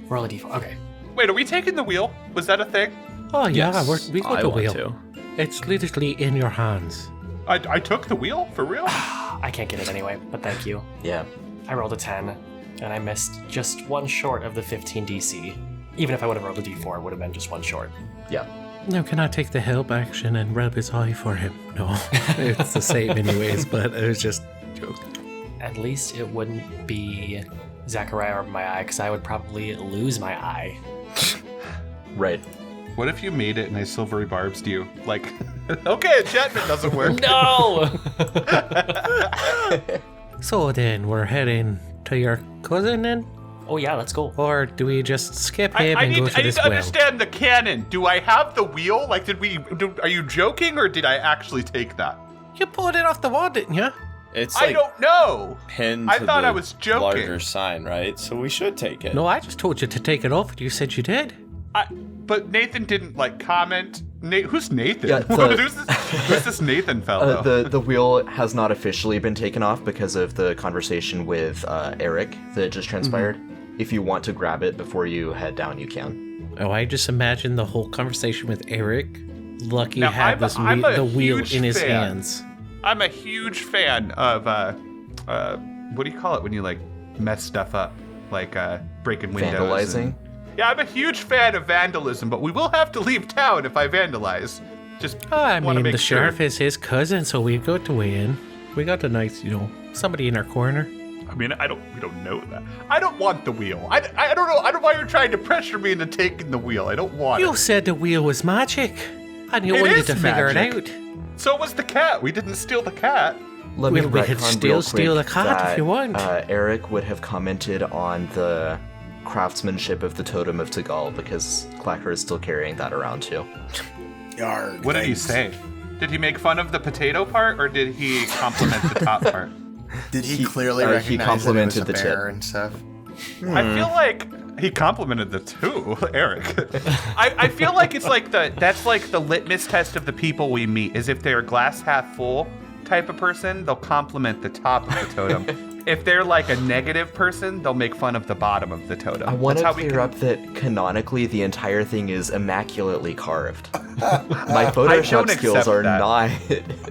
Roll a d4. Okay. Wait, are we taking the wheel? Was that a thing? Oh yeah, Yes, we got I the want wheel. to. It's literally in your hands. I took the wheel? For real? I can't get it anyway, but thank you. Yeah. I rolled a 10, and I missed just one short of the 15 DC. Even if I would have rolled a d4, it would have been just one short. Yeah. Now, can I take the help action and rub his eye for him? No, it's the same anyways, but it was just a joke. At least it wouldn't be Zachariah over my eye, because I would probably lose my eye. Right. What if you made it and I silvery barbs you? Like, okay, enchantment doesn't work. No! So then, we're heading to your cousin then? Oh yeah, let's go. Or do we just skip I him and need go to to this well? understand the canon. Do I have the wheel? Like, are you joking or did I actually take that? You pulled it off the wall, didn't you? It's I like don't know. pinned I to thought the I was joking. larger sign, right? So we should take it. No, I just told you to take it off and you said you did. But Nathan didn't like comment. Who's Nathan? Yeah, who's this Nathan fellow? The wheel has not officially been taken off because of the conversation with Eric that just transpired. If you want to grab it before you head down, you can. Oh, I just imagined the whole conversation with Eric. Lucky Now, had I'm a the wheel huge in his fan. hands. I'm a huge fan of what do you call it when you like mess stuff up, like breaking windows? Vandalizing? Yeah, I'm a huge fan of vandalism, but we will have to leave town if I vandalize. Just Oh, I want to mean, make the sure. sheriff is his cousin, so we got to weigh in. We got a nice, somebody in our corner. I mean, we don't know that. I don't want the wheel. I don't know. I don't know why you're trying to pressure me into taking the wheel. I don't want You it. said the wheel was magic, and you It wanted is to figure magic. it out. So was the cat. We didn't steal the cat. Let me Well, we could retcon still real steal quick the cat if that, you want. Eric would have commented on the craftsmanship of the Totem of Tagal because Clacker is still carrying that around too. Yarg, What did he thanks. say? Did he make fun of the potato part, or did he compliment the top part? Did he He- clearly he recognize that it was complimented a the bear tip. and stuff? I feel like he complimented the two, Eric. I feel like it's like that's like the litmus test of the people we meet, is if they're glass half full type of person, they'll compliment the top of the totem. If they're like a negative person, they'll make fun of the bottom of the totem. I want to clear up that canonically the entire thing is immaculately carved. My Photoshop skills are not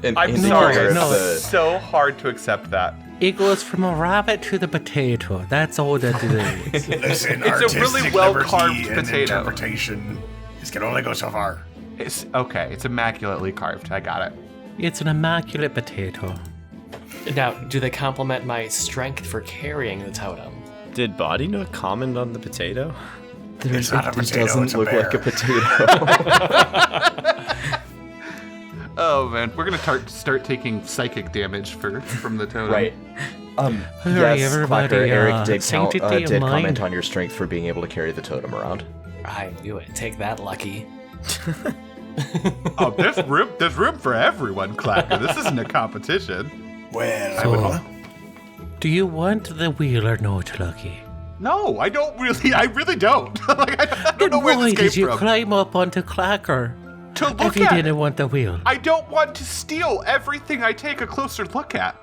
an I'm indicator sorry, of no, the... it's so hard to accept that. It goes from a rabbit to the potato. That's all that it is. Listen, It's a really artistic well-carved liberty and potato. interpretation. This can only go so far. It's okay. It's immaculately carved. I got it. It's an immaculate potato. Now, do they compliment my strength for carrying the totem? Did Body Nook comment on the potato? It's not a It potato, doesn't it's a look bear. like a potato. Oh man, we're gonna start taking psychic damage from the totem. Right. Hurry, Yes, everybody, Clacker, Eric did, sanctity of did mind. comment on your strength for being able to carry the totem around. I knew it. Take that, Lucky. Oh, there's room for everyone, Clacker. This isn't a competition. Well, I So, would do you want the wheel or not, Lucky? No, I don't really. I really don't. Like, I don't know where Why this came did you from. climb up onto Clacker To if look you at. didn't want the wheel? I don't want to steal everything I take a closer look at.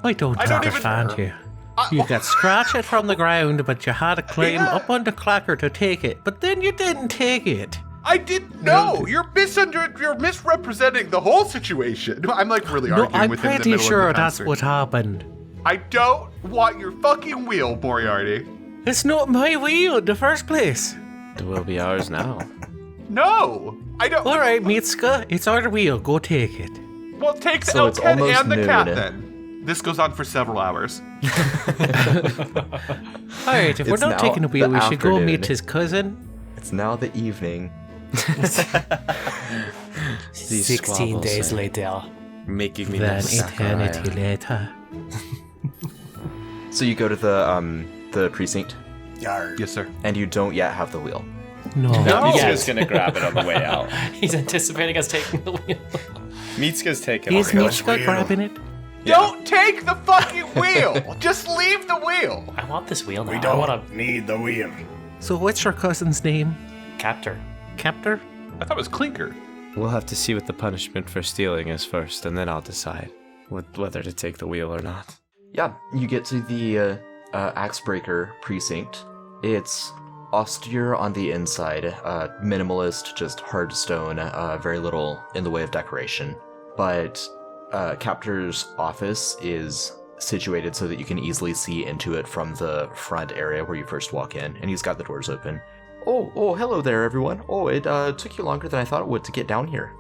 I don't I don't even- understand you. You got scratched it from the ground, but you had to climb Yeah. up onto Clacker to take it. But then you didn't take it. I didn't know. You're misrepresenting the whole situation. I'm like really No, arguing I'm with him in the pretty middle sure of the that's concert. what happened. I don't want your fucking wheel, Moriarty. It's not my wheel in the first place. It will be ours now. No, I don't. All right, Mitsuka, it's our wheel. Go take it. Well, take the So it's elk head almost and the cat noon. then. This goes on for several hours. All right, if we're It's not now taking the wheel, the we should go afternoon. meet his cousin. It's now the evening. 16 days later. Making me Then miss eternity Zachariah. later. So you go to the precinct, Yar. Yes, sir. and you don't yet have the wheel. No. Mitsuka's gonna grab it on the way out. He's anticipating us taking the wheel. Mitsuka's taking Is it. Mitsuka wheel. grabbing it? Don't take the fucking wheel. Just leave the wheel. I want this wheel now. We I don't want need the wheel. So what's your cousin's name? a captor. Captor? I thought it was Clinker. We'll have to see what the punishment for stealing is first, and then I'll decide whether to take the wheel or not. Yeah, you get to the Axebreaker precinct. It's austere on the inside, minimalist, just hard stone, very little in the way of decoration. But Captor's office is situated so that you can easily see into it from the front area where you first walk in, and he's got the doors open. Oh, hello there, everyone. Oh, it took you longer than I thought it would to get down here.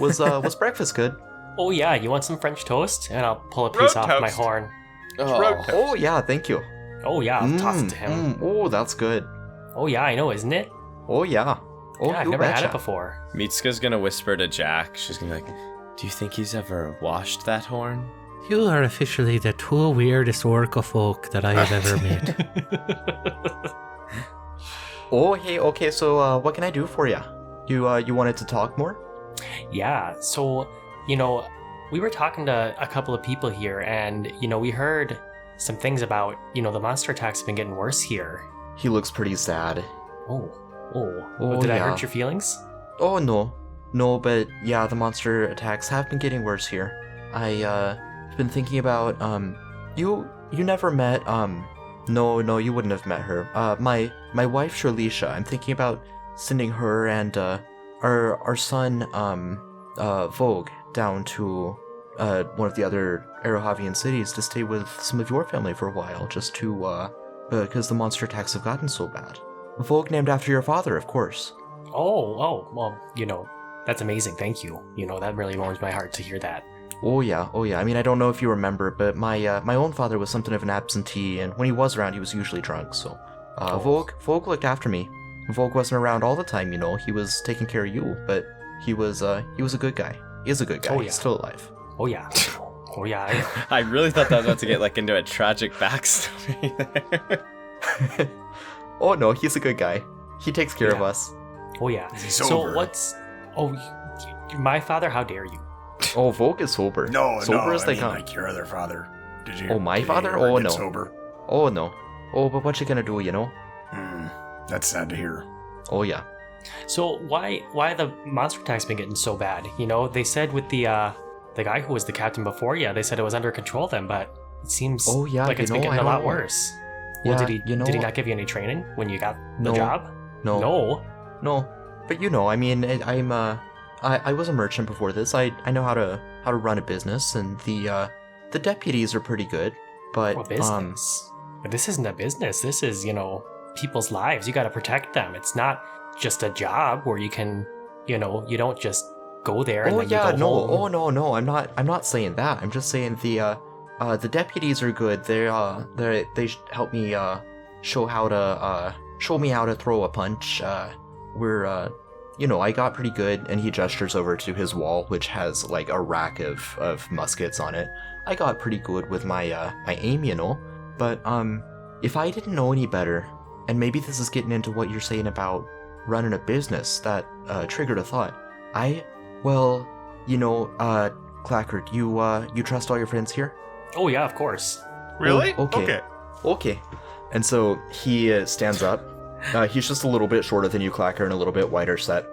Was breakfast good? Oh yeah, you want some French toast? And I'll pull a piece Road off my toast. horn. Road toast. Oh yeah, thank you. Oh yeah, I'll toss it to him. Oh, that's good. Oh yeah, I know, isn't it? Oh yeah. Oh, Yeah, I've you never had betcha. it before. Mitsuka's gonna whisper to Jack. She's gonna be like, "Do you think he's ever washed that horn?" You are officially the two weirdest orca folk that I have ever met. Oh, hey, okay, so what can I do for you? You wanted to talk more? Yeah, so, we were talking to a couple of people here, and, we heard some things about, the monster attacks have been getting worse here. He looks pretty sad. Oh. Oh, Did I yeah. hurt your feelings? Oh, no, but yeah, the monster attacks have been getting worse here. I've been thinking about, you never met, no, you wouldn't have met her. My wife, Shirlisha, I'm thinking about sending her and, our son, Vogue, down to, one of the other Arahavian cities to stay with some of your family for a while, just to, because the monster attacks have gotten so bad. Vogue named after your father, of course. Oh, well, that's amazing, thank you. That really warms my heart to hear that. Oh yeah. I mean, I don't know if you remember, but my own father was something of an absentee, and when he was around, he was usually drunk. So, Vogue looked after me. Vogue wasn't around all the time, He was taking care of you, but he was a good guy. He is a good guy. Oh, yeah. He's still alive. Oh, yeah. Oh, yeah. I really thought that was about to get into a tragic backstory there. Oh no, he's a good guy. He takes care of Yeah. us. Oh, yeah. He's So sober. what's... Oh, my father, how dare you? Oh, Vogue is sober. No, sober as I they mean, come. like your other father. Did you? Oh, my did he father? ever Oh, get no. Sober. Oh no, Oh, but what you gonna do, you know? That's sad to hear. Oh, yeah. So why the monster attack's been getting so bad? You know, they said with the guy who was the captain before you, they said it was under control then, but it seems like it's been getting a lot worse. Well, Yeah, did he not give you any training when you got the No. job? No. But I mean, I was a merchant before this. I know how to run a business, and the deputies are pretty good. But Well, business. But this isn't a business. This is, people's lives. You got to protect them. It's not just a job where you can, you don't just go there and then you go home. Oh no. I'm not saying that. I'm just saying the deputies are good. They help me show me how to throw a punch. I got pretty good, and he gestures over to his wall, which has like a rack of muskets on it. I got pretty good with my aim, But if I didn't know any better, and maybe this is getting into what you're saying about running a business, that triggered a thought. Clackard, you trust all your friends here? Oh yeah, of course. Really? Oh, okay. And so he stands up. He's just a little bit shorter than you, Clacker, and a little bit wider set.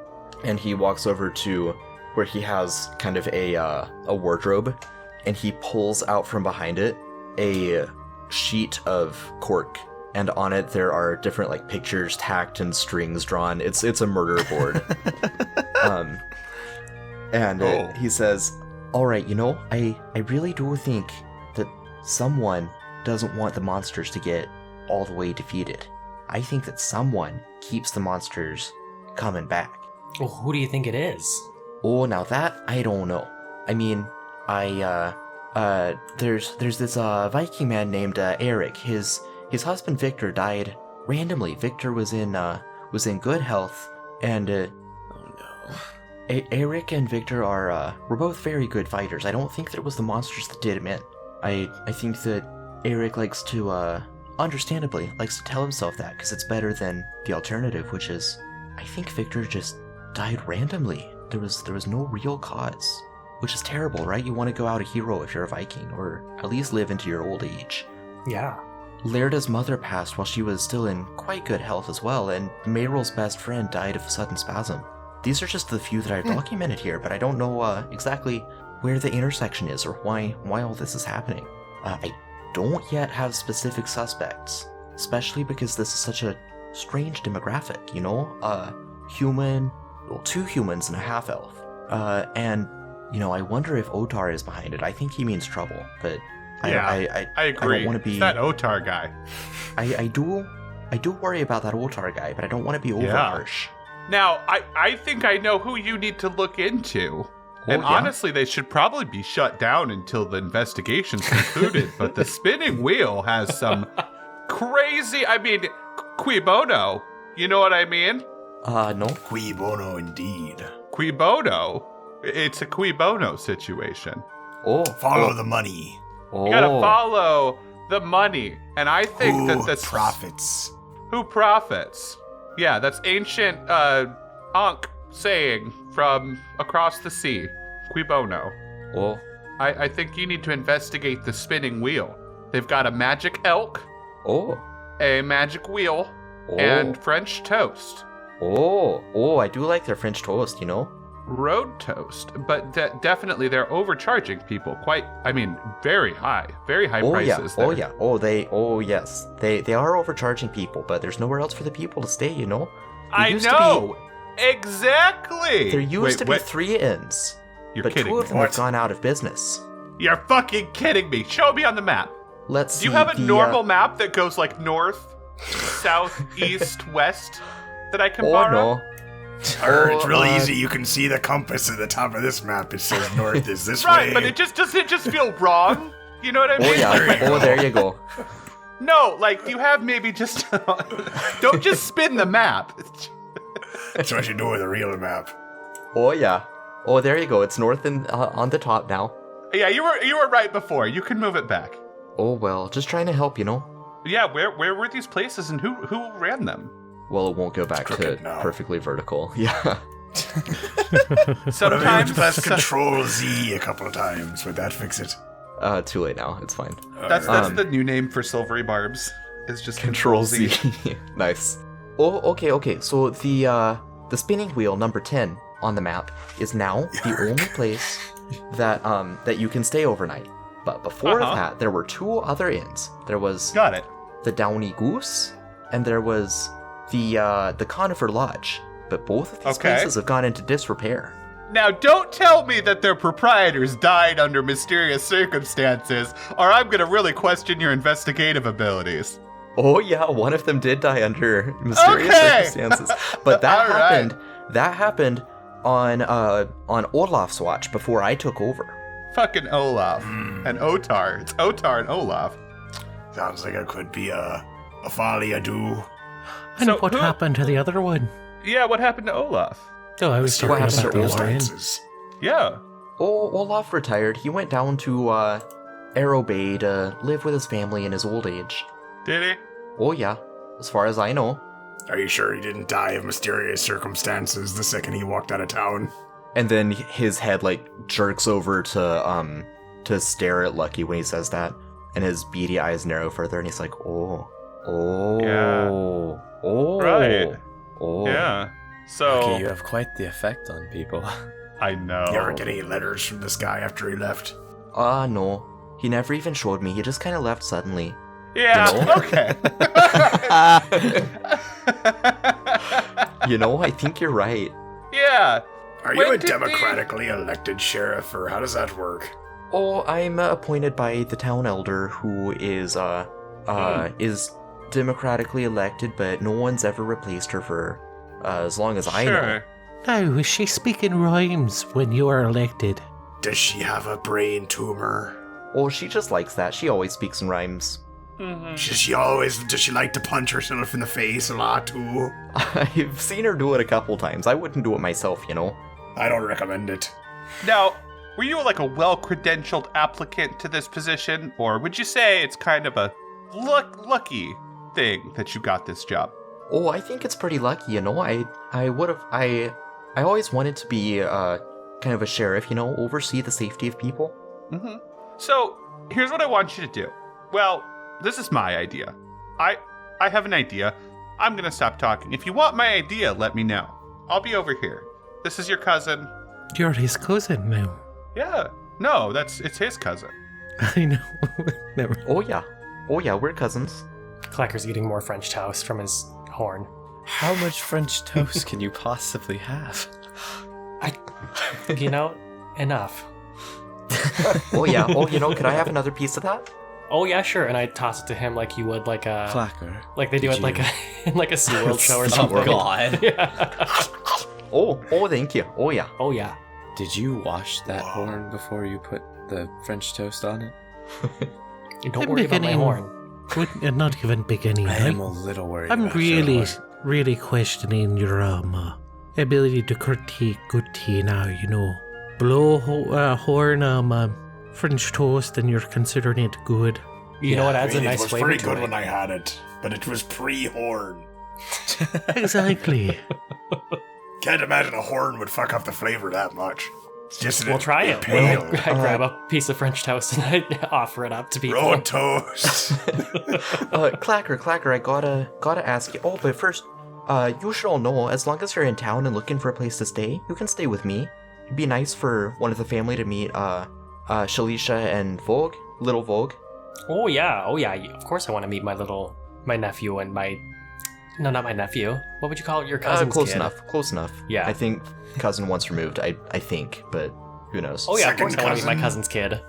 And he walks over to where he has kind of a wardrobe, and he pulls out from behind it a sheet of cork. And on it there are different like pictures tacked and strings drawn. It's a murder board. He says, "All right, I really do think that someone doesn't want the monsters to get all the way defeated. I think that someone keeps the monsters coming back." Well, who do you think it is? Oh, now that I don't know. I mean, there's this Viking man named Eric. His husband Victor died randomly. Victor was in good health, and Eric and Victor were both very good fighters. I don't think that it was the monsters that did him in. I think that Eric likes to understandably likes to tell himself that because it's better than the alternative, which is I think Victor just died randomly. There was no real cause, which is terrible, right? You want to go out a hero if you're a Viking, or at least live into your old age. Yeah. Laerda's mother passed while she was still in quite good health as well, and Mayrill's best friend died of sudden spasm. These are just the few that I've documented here, but I don't know exactly where the intersection is or why all this is happening. I don't yet have specific suspects, especially because this is such a strange demographic, human, well, 2 humans and a half-elf. And I wonder if Otar is behind it. I think he means trouble, but I agree. I don't want to be It's that Otar guy. I do worry about that Otar guy, but I don't want to be over harsh. Now, I think I know who you need to look into. And yeah? honestly, they should probably be shut down until the investigation's concluded. But the spinning wheel has some crazy, cui bono. You know what I mean? No. Cui bono indeed. Cui bono. It's a cui bono situation. Oh. Follow the money. Oh. You gotta follow the money. And I think Who that that's... profits? Who profits? Yeah, that's ancient Ankh saying from across the sea. Cui bono. Oh. I think you need to investigate the spinning wheel. They've got a magic elk, Oh. a magic wheel, and French toast. Oh, I do like their French toast, Road toast, but definitely they're overcharging people very high prices. Yes. They are overcharging people, but there's nowhere else for the people to stay, I know! Exactly! There used to be 3 inns, You're but kidding 2 of me. them have gone out of business. You're fucking kidding me. Show me on the map. Let's see. Do you have a normal map that goes like north, south, east, west that I can borrow? No. It's really easy. You can see the compass at the top of this map. It says north is this way. Right, but doesn't it just feel wrong? You know what I mean? Oh, yeah. There you go. No, you have maybe just... Don't just spin the map. That's what you do with a real map. Oh, yeah. Oh, there you go. It's north and on the top now. Yeah, you were right before. You can move it back. Oh, well, just trying to help, Yeah, where were these places and who ran them? Well, it won't go back to perfectly vertical. Yeah. Sometimes press Control Z a couple of times. Would that fix it? Too late now. It's fine. That's the new name for silvery barbs. is just Control Z. Nice. Oh, okay. So the spinning wheel number 10 on the map is now the only place that you can stay overnight. But before that, there were 2 other inns. There was Got it. the Downy Goose, and there was the Conifer Lodge. But both of these places have gone into disrepair. Now, don't tell me that their proprietors died under mysterious circumstances, or I'm gonna really question your investigative abilities. Oh yeah, one of them did die under mysterious circumstances. But that happened. That happened on Olaf's watch before I took over. Fucking Olaf and Otar. It's Otar and Olaf. Sounds like it could be a folly ado. And So what who- happened to the other one? Yeah, what happened to Olaf? Oh, I was talking happened about to the other end. Circumstances. Yeah. Oh, Olaf retired. He went down to Arrow Bay to live with his family in his old age. Did he? Oh yeah, as far as I know. Are you sure he didn't die of mysterious circumstances the second he walked out of town? And then his head like jerks over to stare at Lucky when he says that, and his beady eyes narrow further, and he's like, oh, Right. oh, Yeah. So Okay, you have quite the effect on people. I know. You ever get any letters from this guy after he left? No, he never even showed me. He just kind of left suddenly. Yeah. You know? Okay. You know, I think you're right. Yeah. Are When you a did democratically elected sheriff, or how does that work? Oh, I'm appointed by the town elder, who is democratically elected, but no one's ever replaced her for as long as I know. Sure. Now, is she speaking rhymes when you are elected? Does she have a brain tumor? Oh, she just likes that. She always speaks in rhymes. Does she like to punch herself in the face a lot too? I've seen her do it a couple times. I wouldn't do it myself, you know. I don't recommend it. Now, were you like a well-credentialed applicant to this position, or would you say it's kind of a lucky thing that you got this job? Oh, I think it's pretty lucky, you know. I always wanted to be kind of a sheriff, you know, oversee the safety of people. Mm-hmm. So, here's what I want you to do. Well, this is my idea. I have an idea. I'm gonna stop talking. If you want my idea, let me know. I'll be over here. This is your cousin. You're his cousin now. Yeah. No, it's his cousin. I know. Never. Oh yeah, we're cousins. Clacker's eating more French toast from his horn. How much French toast can you possibly have? You know, enough. Oh yeah. Oh, you know, could I have another piece of that? Oh yeah, sure. And I toss it to him like you would like a Clacker. like they do Did it like you- in like a SeaWorld show or Oh something. God. Yeah. Oh, thank you. Oh yeah. Oh yeah. Did you wash that horn before you put the French toast on it? Don't I'm worry about my beginning- horn. Not even beginning. I am a little worried. I'm about really, Charlotte. really questioning your ability to critique good tea now, you know. Blow horn French toast and you're considering it good. You know what adds a nice it was flavor pretty to good it? when I had it, but it was pre-horn. Exactly. Can't imagine a horn would fuck up the flavor that much. It's just We'll try it. Pale. I grab a piece of French toast and I offer it up to people. Road toast. Clacker, I gotta ask you. Oh, but first, you should all know, as long as you're in town and looking for a place to stay, you can stay with me. It'd be nice for one of the family to meet, Shalisha and Vogue, little Vogue. Oh yeah. Of course I want to meet my nephew and no, not my nephew. What would you call it? Your cousin's Close kid? enough. Yeah. I think cousin once removed, I think, but who knows? Oh yeah, Second of course I want to meet my cousin. cousin's kid.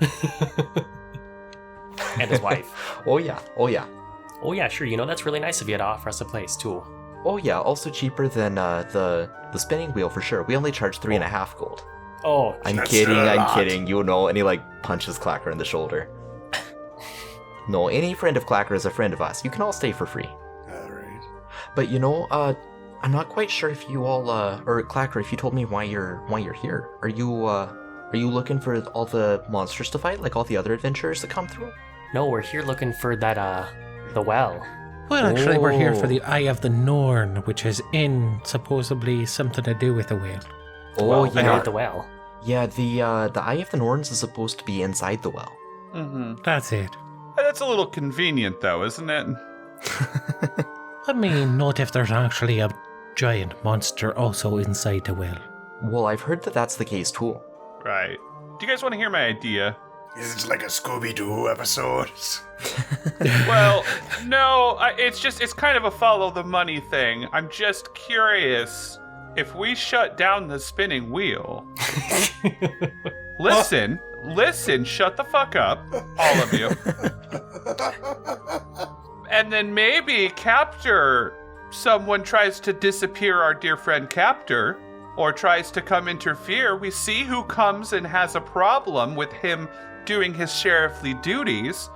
And his wife. Oh yeah. Oh yeah, sure. You know, that's really nice of you to offer us a place too. Oh yeah, also cheaper than the spinning wheel for sure. We only charge 3.5 gold. Oh, I'm That's kidding, a I'm lot. kidding, you know, and he like punches Clacker in the shoulder. No, any friend of Clacker is a friend of us. You can all stay for free. Alright. But you know, I'm not quite sure if you all, or Clacker, if you told me why you're here. Are you looking for all the monsters to fight, like all the other adventurers that come through? no, we're here looking for that, the well. Well, actually, we're here for Oh. the Eye of the Norn, which is in supposedly something to do with the whale. Oh well, I know yeah, the well. yeah. The Eye of the Norns is supposed to be inside the well. Mm-hmm. That's it. That's a little convenient, though, isn't it? I mean, not if there's actually a giant monster also inside the well. Well, I've heard that that's the case too. Right. Do you guys want to hear my idea? Is it like a Scooby-Doo episode? Well, no, it's kind of a follow the money thing. I'm just curious if we shut down the spinning wheel. Listen, shut the fuck up, all of you. And then maybe someone tries to disappear our dear friend Captor, or tries to come interfere. We see who comes and has a problem with him doing his sheriffly duties,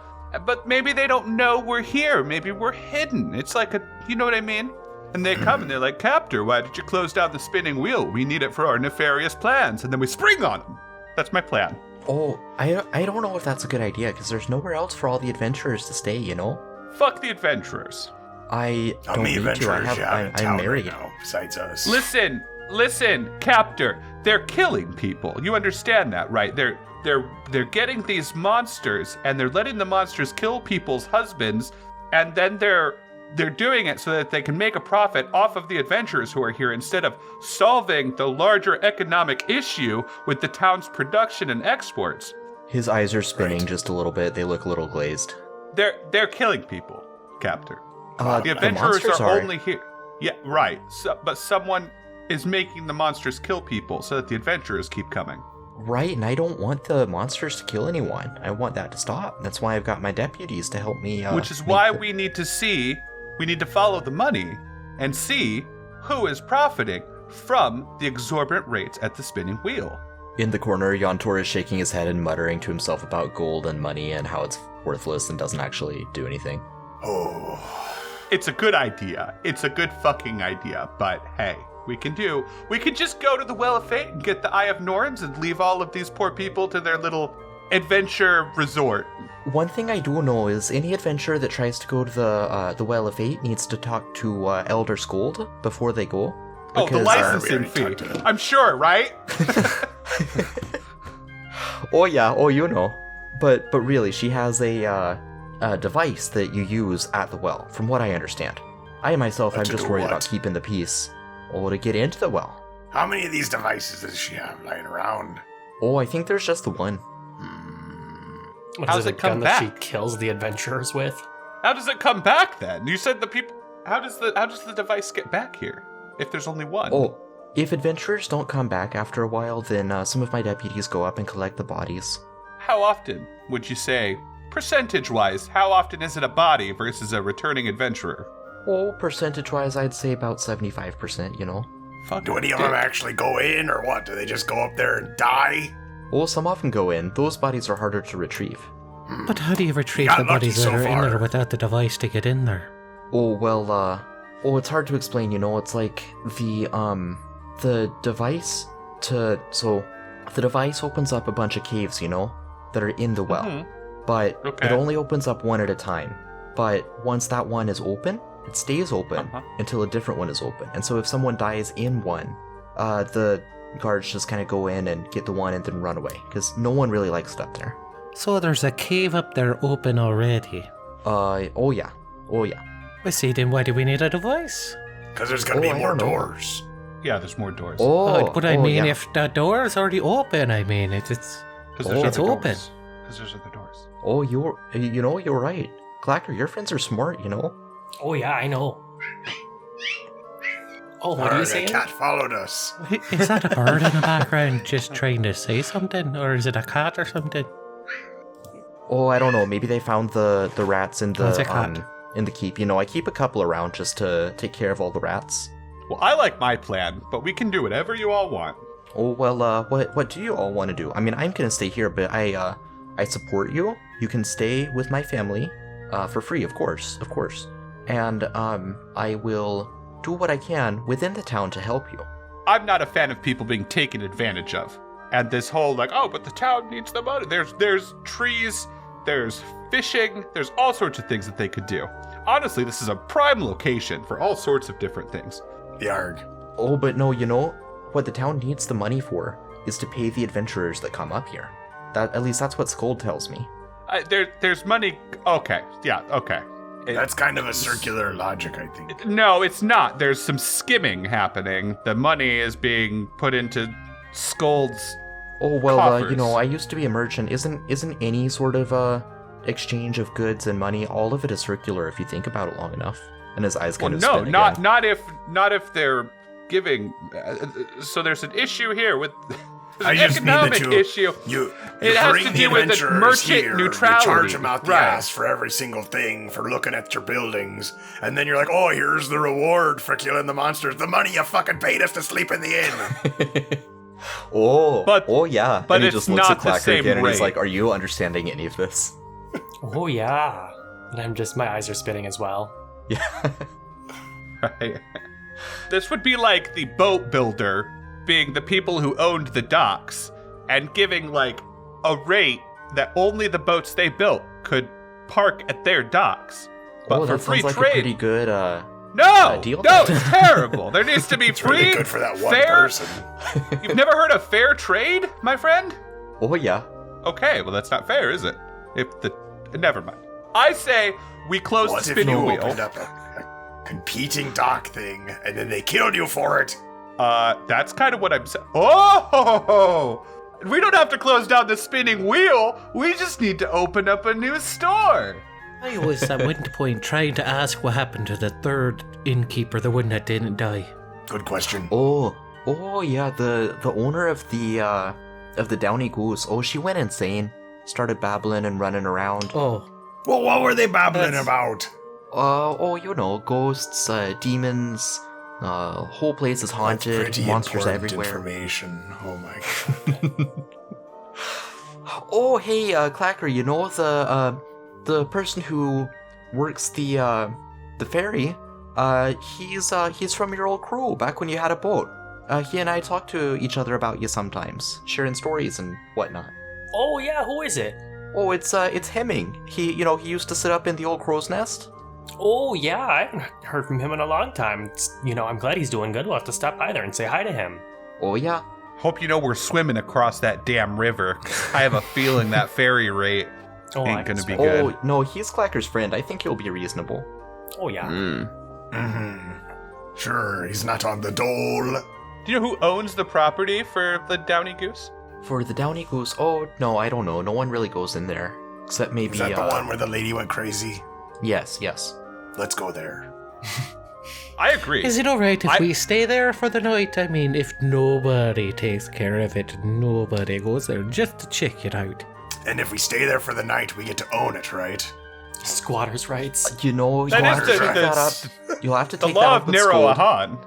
but maybe they don't know we're here. Maybe we're hidden. It's like you know what I mean? And they come and they're like, Captor, why did you close down the spinning wheel? We need it for our nefarious plans. And then we spring on them. That's my plan. Oh, I don't know if that's a good idea, because there's nowhere else for all the adventurers to stay, you know? Fuck the adventurers. I don't need to. I'm married. Now, besides us. Listen, Captor. They're killing people. You understand that, right? They're getting these monsters, and they're letting the monsters kill people's husbands, and then they're doing it so that they can make a profit off of the adventurers who are here instead of solving the larger economic issue with the town's production and exports. His eyes are spinning just a little bit. They look a little glazed. They're killing people, Captor. The the adventurers monsters are only here. Yeah, right. But someone is making the monsters kill people so that the adventurers keep coming. Right, and I don't want the monsters to kill anyone. I want that to stop. That's why I've got my deputies to help me. Which is why we need to follow the money and see who is profiting from the exorbitant rates at the spinning wheel. In the corner, Yontor is shaking his head and muttering to himself about gold and money and how it's worthless and doesn't actually do anything. Oh. It's a good idea. It's a good fucking idea. But hey, we could just go to the Well of Fate and get the Eye of Norns and leave all of these poor people to their little adventure resort. One thing I do know is any adventurer that tries to go to the Well of Fate needs to talk to Elder Scold before they go. Oh, the licensing fee. I'm sure, right? Oh yeah, you know. But really, she has a device that you use at the well, from what I understand. I myself, I'm just worried about keeping the peace. Or to get into the well. How many of these devices does she have lying around? Oh, I think there's just the one. How does it come back? That she kills the adventurers with? How does it come back then? You said the people. How does the device get back here if there's only one? Oh, if adventurers don't come back after a while, then some of my deputies go up and collect the bodies. How often would you say, percentage-wise, how often is it a body versus a returning adventurer? Oh, percentage-wise, I'd say about 75%, you know. Do any of them actually go in, or what? Do they just go up there and die? Oh, some often go in. Those bodies are harder to retrieve. But how do you retrieve the bodies that are in there without the device to get in there? Oh, well, it's hard to explain, you know. It's like the device so the device opens up a bunch of caves, you know, that are in the well. Mm-hmm. But it only opens up one at a time. But once that one is open, it stays open until a different one is open. And so if someone dies in one, the guards just kind of go in and get the one and then run away, because no one really likes it up there. So there's a cave up there open already? Oh yeah. I see, then why do we need a device? Because there's going to be more doors. Yeah, there's more doors. But I mean, yeah. if the door's already open, I mean, it's open. Because there's other doors. Oh, you're right. Clacker, your friends are smart, you know. Oh yeah, I know. Oh, what are you saying? The cat followed us. Is that a bird in the background just trying to say something? Or is it a cat or something? Oh, I don't know. Maybe they found the rats in It's a cat. in the keep. You know, I keep a couple around just to take care of all the rats. Well, I like my plan, but we can do whatever you all want. Oh, well, what do you all want to do? I mean, I'm gonna stay here, but I support you. You can stay with my family, for free, of course. And, I will do what I can within the town to help you. I'm not a fan of people being taken advantage of. And this whole, like, oh, but the town needs the money. There's trees, there's fishing, there's all sorts of things that they could do. Honestly, this is a prime location for all sorts of different things. Yarg. Oh, but no, you know, what the town needs the money for is to pay the adventurers that come up here. At least that's what Scold tells me. There's money. Okay, yeah, okay. That's kind of a circular logic, I think. No, it's not. There's some skimming happening. The money is being put into Scold's Oh, well, coffers. I used to be a merchant. Isn't any sort of, exchange of goods and money, all of it is circular if you think about it long enough? And his eyes kind of spin again. not if they're giving. So there's an issue here with I an just mean economic that issue. You It has bring to the do with the adventurers merchant here, neutrality. You charge them out the Right. ass for every single thing, for looking at your buildings, and then you're like, oh, here's the reward for killing the monsters. The money you fucking paid us to sleep in the inn. Yeah. but and he it's just looks not at the Clacker same again and he's rate. like, are you understanding any of this? Oh, yeah. And my eyes are spinning as well. Yeah. Right. This would be like the boat builder being the people who owned the docks and giving like a rate that only the boats they built could park at their docks. But for that free sounds like trade, a pretty good, deal. No, it's terrible. There needs to be It's free, really good for that one fair. person. You've never heard of fair trade, my friend? Oh, yeah. Okay, well that's not fair, is it? Never mind. I say we close What the if you spinning wheel. opened up a competing dock thing, and then they killed you for it? That's kind of what I'm saying. Oh, we don't have to close down the spinning wheel. We just need to open up a new store. I was at one point trying to ask what happened to the third innkeeper, the one that didn't die. Good question. Oh, yeah, the owner of the Downy Goose. Oh, she went insane. Started babbling and running around. Oh, Well, what were they babbling about? Ghosts, demons, whole place is That's haunted, pretty monsters important everywhere. information. Oh my god. Oh, hey, Clacker, you know the person who works the ferry? He's from your old crew back when you had a boat. He and I talk to each other about you sometimes, sharing stories and whatnot. Oh, yeah, who is it? Oh, it's Hemming. He used to sit up in the old crow's nest. Oh, yeah, I haven't heard from him in a long time. I'm glad he's doing good. We'll have to stop by there and say hi to him. Oh, yeah. Hope you know we're swimming across that damn river. I have a feeling that ferry rate Oh, I ain't can gonna be swim. good. Oh, no, he's Clacker's friend. I think he'll be reasonable. Oh, yeah. Sure, he's not on the dole. Do you know who owns the property for the Downy Goose? For the Downy Goose, oh, no, I don't know. No one really goes in there. Except maybe, Is that the one where the lady went crazy? Yes. Let's go there. I agree. is it alright if I- we stay there for the night? I mean, if nobody takes care of it, nobody goes there just to check it out. And if we stay there for the night, we get to own it, right? Squatters' rights. You know, That you'll is have to the- take that up. You'll have to The take that law up of with Scold. Nero-Ahan.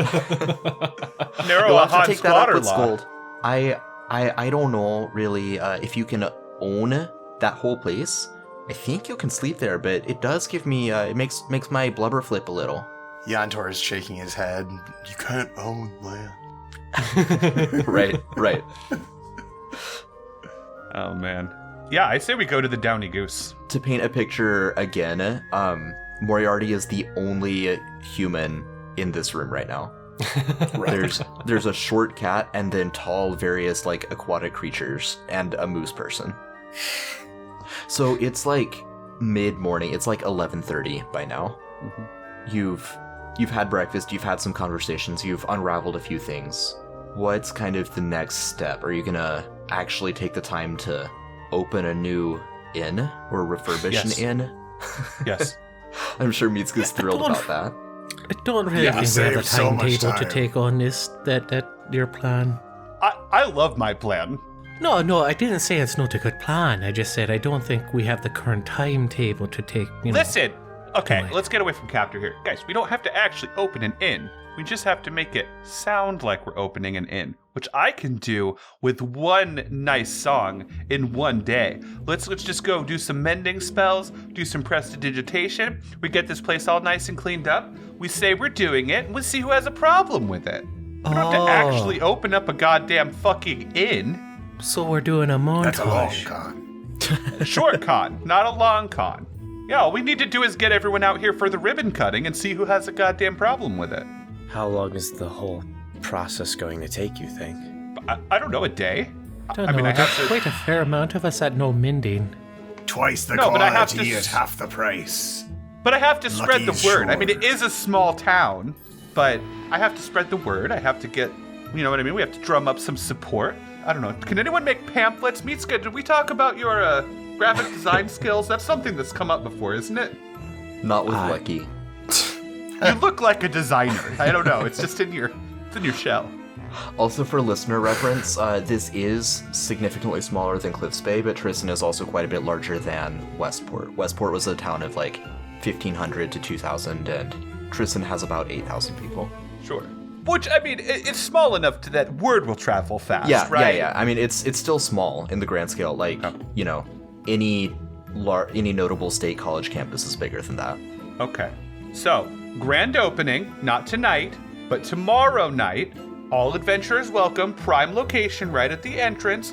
You'll have Nero-Ahan to take that up squatter with law. Scold. I don't know really if you can own that whole place. I think you can sleep there, but it does give me it makes my blubber flip a little. Yantor is shaking his head. You can't own land. Right. Oh, man. Yeah, I say we go to the Downy Goose. To paint a picture again, Moriarty is the only human in this room right now. There's a short cat and then tall various like aquatic creatures and a moose person. So it's like mid-morning. It's like 11:30 by now. Mm-hmm. You've had breakfast, you've had some conversations, you've unraveled a few things. What's kind of the next step? Are you gonna actually take the time to open a new inn or refurbish Yes. an inn? Yes. I'm sure Mitsuka's thrilled about that. I don't really Yeah, think we have the save so much timetable to time. take on this, that your plan. I love my plan. No, I didn't say it's not a good plan. I just said I don't think we have the current timetable to take, Listen. Okay, Right. let's get away from Captor here. Guys, we don't have to actually open an inn. We just have to make it sound like we're opening an inn, which I can do with one nice song in one day. Let's just go do some mending spells, do some prestidigitation. We get this place all nice and cleaned up. We say we're doing it, and we'll see who has a problem with it. We don't have to actually open up a goddamn fucking inn. So we're doing a montage. That's a long con. A short con, not a long con. Yeah, all we need to do is get everyone out here for the ribbon cutting and see who has a goddamn problem with it. How long is the whole process going to take, you think? I don't know, a day? Don't I mean, know, I have there's to... quite a fair amount of us that know mending. Twice the No, but I have to quality at half the price. But I have to spread the Lucky's word. I mean, sure. it is a small town, but I have to spread the word. I have to get, you know what I mean? We have to drum up some support. I don't know. Can anyone make pamphlets? Meatska, did we talk about your graphic design skills? That's something that's come up before, isn't it? Not with Lucky. You look like a designer. I don't know. It's just in your shell. Also, for listener reference, this is significantly smaller than Cliffs Bay, but Trisyn is also quite a bit larger than Westport. Westport was a town of like 1,500 to 2,000, and Trisyn has about 8,000 people. Sure. Which, I mean, it's small enough that word will travel fast, Yeah, right? yeah. I mean, it's still small in the grand scale. Like, you know, any notable state college campus is bigger than that. Okay. So, grand opening, not tonight, but tomorrow night. All adventurers welcome. Prime location right at the entrance.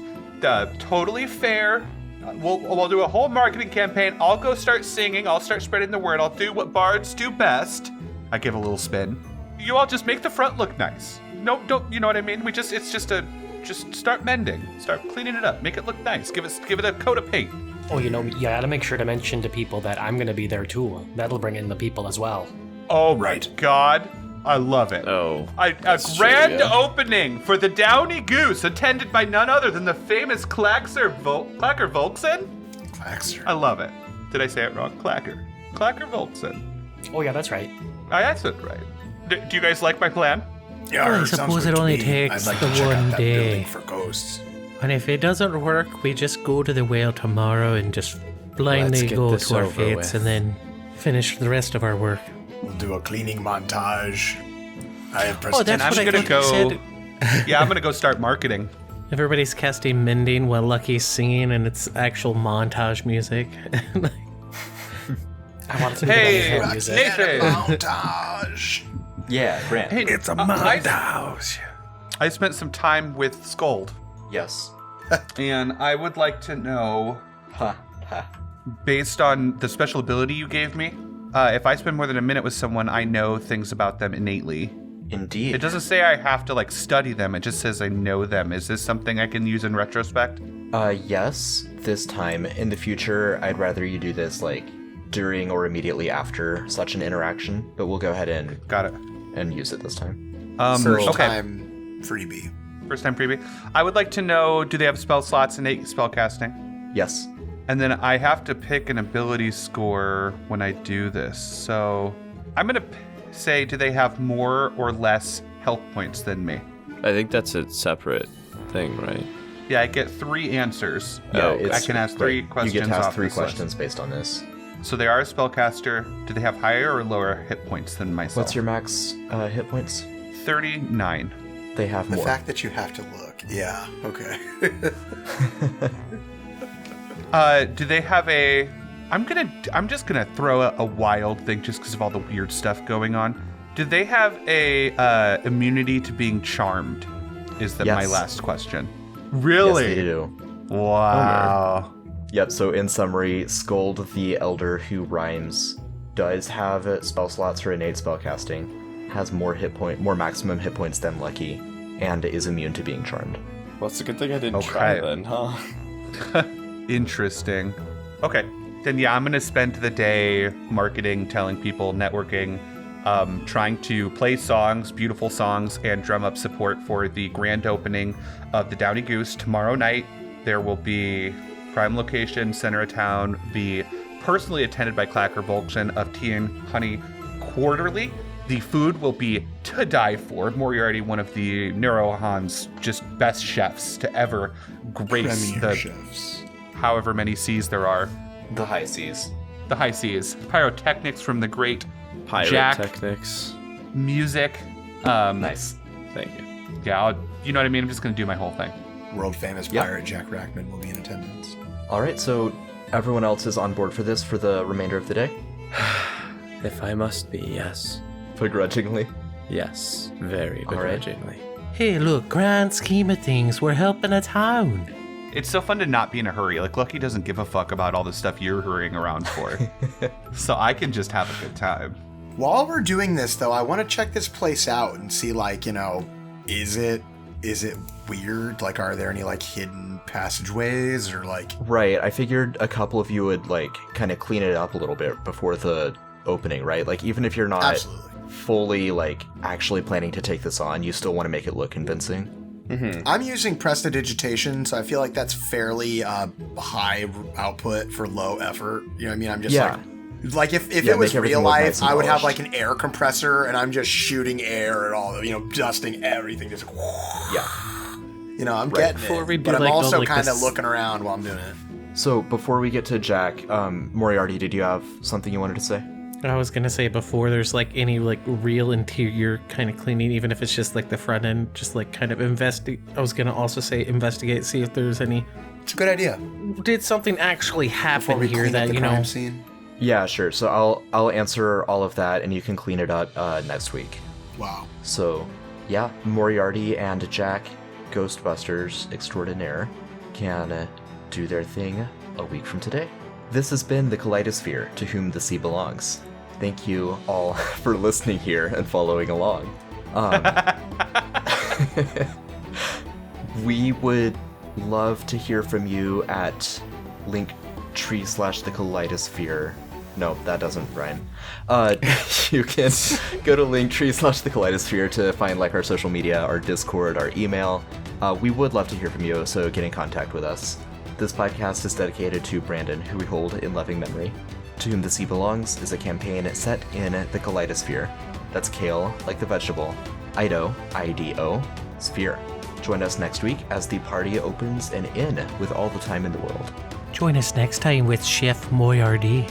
Totally fair. We'll do a whole marketing campaign. I'll go start singing. I'll start spreading the word. I'll do what bards do best. I give a little spin. You all just make the front look nice. No, don't. You know what I mean? Just start mending. Start cleaning it up. Make it look nice. Give it a coat of paint. Oh, you gotta make sure to mention to people that I'm gonna be there too. That'll bring in the people as well. Oh Right. my God. I love it. Oh, A that's grand true, yeah. opening for the Downy Goose, attended by none other than the famous Clacker Volkson. Claxter. I love it. Did I say it wrong? Clacker Volkson. Oh yeah, that's right. I said it right. Do you guys like my plan? Yeah, Well, I it sounds suppose good it to only me. takes I'd like the to check one out that day. building for ghosts. And if it doesn't work, we just go to the whale tomorrow and just blindly Let's get go this to our over fates with. and then finish the rest of our work. We'll do a cleaning montage. I have Oh, that's And I'm what I gonna thought you go. said. Yeah, I'm gonna go start marketing. Everybody's casting mending while Lucky's singing, and it's actual montage music. I want it to be Hey, the music. Nathan. Montage. Yeah, Grant. Hey, It's a I montage. spent some time with Scold, Yes. and I would like to know, Ha, ha. based on the special ability you gave me, if I spend more than a minute with someone, I know things about them innately. Indeed. It doesn't say I have to like study them. It just says I know them. Is this something I can use in retrospect? Yes, this time. In the future, I'd rather you do this, like, during or immediately after such an interaction, but we'll go ahead Got it. and use it this time. First okay. time freebie. First time freebie. I would like to know, do they have spell slots, innate spell casting? Yes. And then I have to pick an ability score when I do this. So I'm going to say, do they have more or less health points than me? I think that's a separate thing, right? Yeah, I get 3 answers. Yeah, okay. I can ask 3 right. questions You get to ask off 3 this list. questions based on this. So they are a spellcaster. Do they have higher or lower hit points than myself? What's your max hit points? 39. They have The more. fact that you have to look. Yeah, okay. Do they have a... I'm just gonna throw a wild thing just because of all the weird stuff going on. Do they have a immunity to being charmed? Is that my Yes. last question? Yes, Really? they do. Wow. Yep, so in summary, Scold the Elder who rhymes does have spell slots for innate spellcasting, has more maximum hit points than Lucky, and is immune to being charmed. Well, it's a good thing I didn't Okay. try then, huh? Interesting. Okay. Then yeah, I'm gonna spend the day marketing, telling people, networking, trying to play songs, beautiful songs, and drum up support for the grand opening of the Downy Goose tomorrow night. There will be prime location, center of town, be personally attended by Clacker Volkson of Tea and Honey Quarterly. The food will be to die for. Moriarty, one of the Neurohan's just best chefs to ever grace Premier the chefs. however many seas there are. The high seas. The high seas. Pyrotechnics from the great Pirate Jack. techniques. Music. Nice. Thank you. Yeah, you know what I mean? I'm just going to do my whole thing. World famous Yep. pirate Jack Rackman will be in attendance. Alright, so everyone else is on board for this for the remainder of the day? If I must be, yes. Begrudgingly. Yes. Very All right. begrudgingly. Hey, look, grand scheme of things, we're helping a town. It's so fun to not be in a hurry. Like, Lucky doesn't give a fuck about all the stuff you're hurrying around for. So I can just have a good time. While we're doing this, though, I want to check this place out and see, like, is it is it weird? Like, are there any, like, hidden passageways or, like... Right, I figured a couple of you would, like, kind of clean it up a little bit before the opening, right? Like, even if you're not Absolutely. fully, like, actually planning to take this on, you still want to make it look convincing. I'm using prestidigitation, so I feel like that's fairly high output for low effort. You know what I mean? I'm just like if it was real life, I would have like an air compressor and I'm just shooting air at all, dusting everything. Just I'm getting Before it, we do, but I'm like, also like kind of this- looking around while I'm doing it. So before we get to Jack, Moriarty, did you have something you wanted to say? I was gonna say before there's like any like real interior kind of cleaning, even if it's just like the front end, just like kind of investigate. I was gonna also say investigate, see if there's any. It's a good idea. Did something actually Before happen we here clean up that the crime scene. Yeah, sure. So I'll answer all of that, and you can clean it up next week. Wow. So, yeah, Moriarty and Jack, Ghostbusters extraordinaire, can do their thing a week from today. This has been the Kaleidosphere, to whom the sea belongs. Thank you all for listening here and following along. We would love to hear from you at linktree/the Kaleidosphere. No, that doesn't rhyme. You can go to linktree/the Kaleidosphere to find like our social media, our Discord, our email. We would love to hear from you, so get in contact with us. This podcast is dedicated to Brandon, who we hold in loving memory. To Whom the Sea Belongs is a campaign set in the Kaleidosphere. That's kale, like the vegetable. Ido, I-D-O, sphere. Join us next week as the party opens an inn with all the time in the world. Join us next time with Chef Moriarty.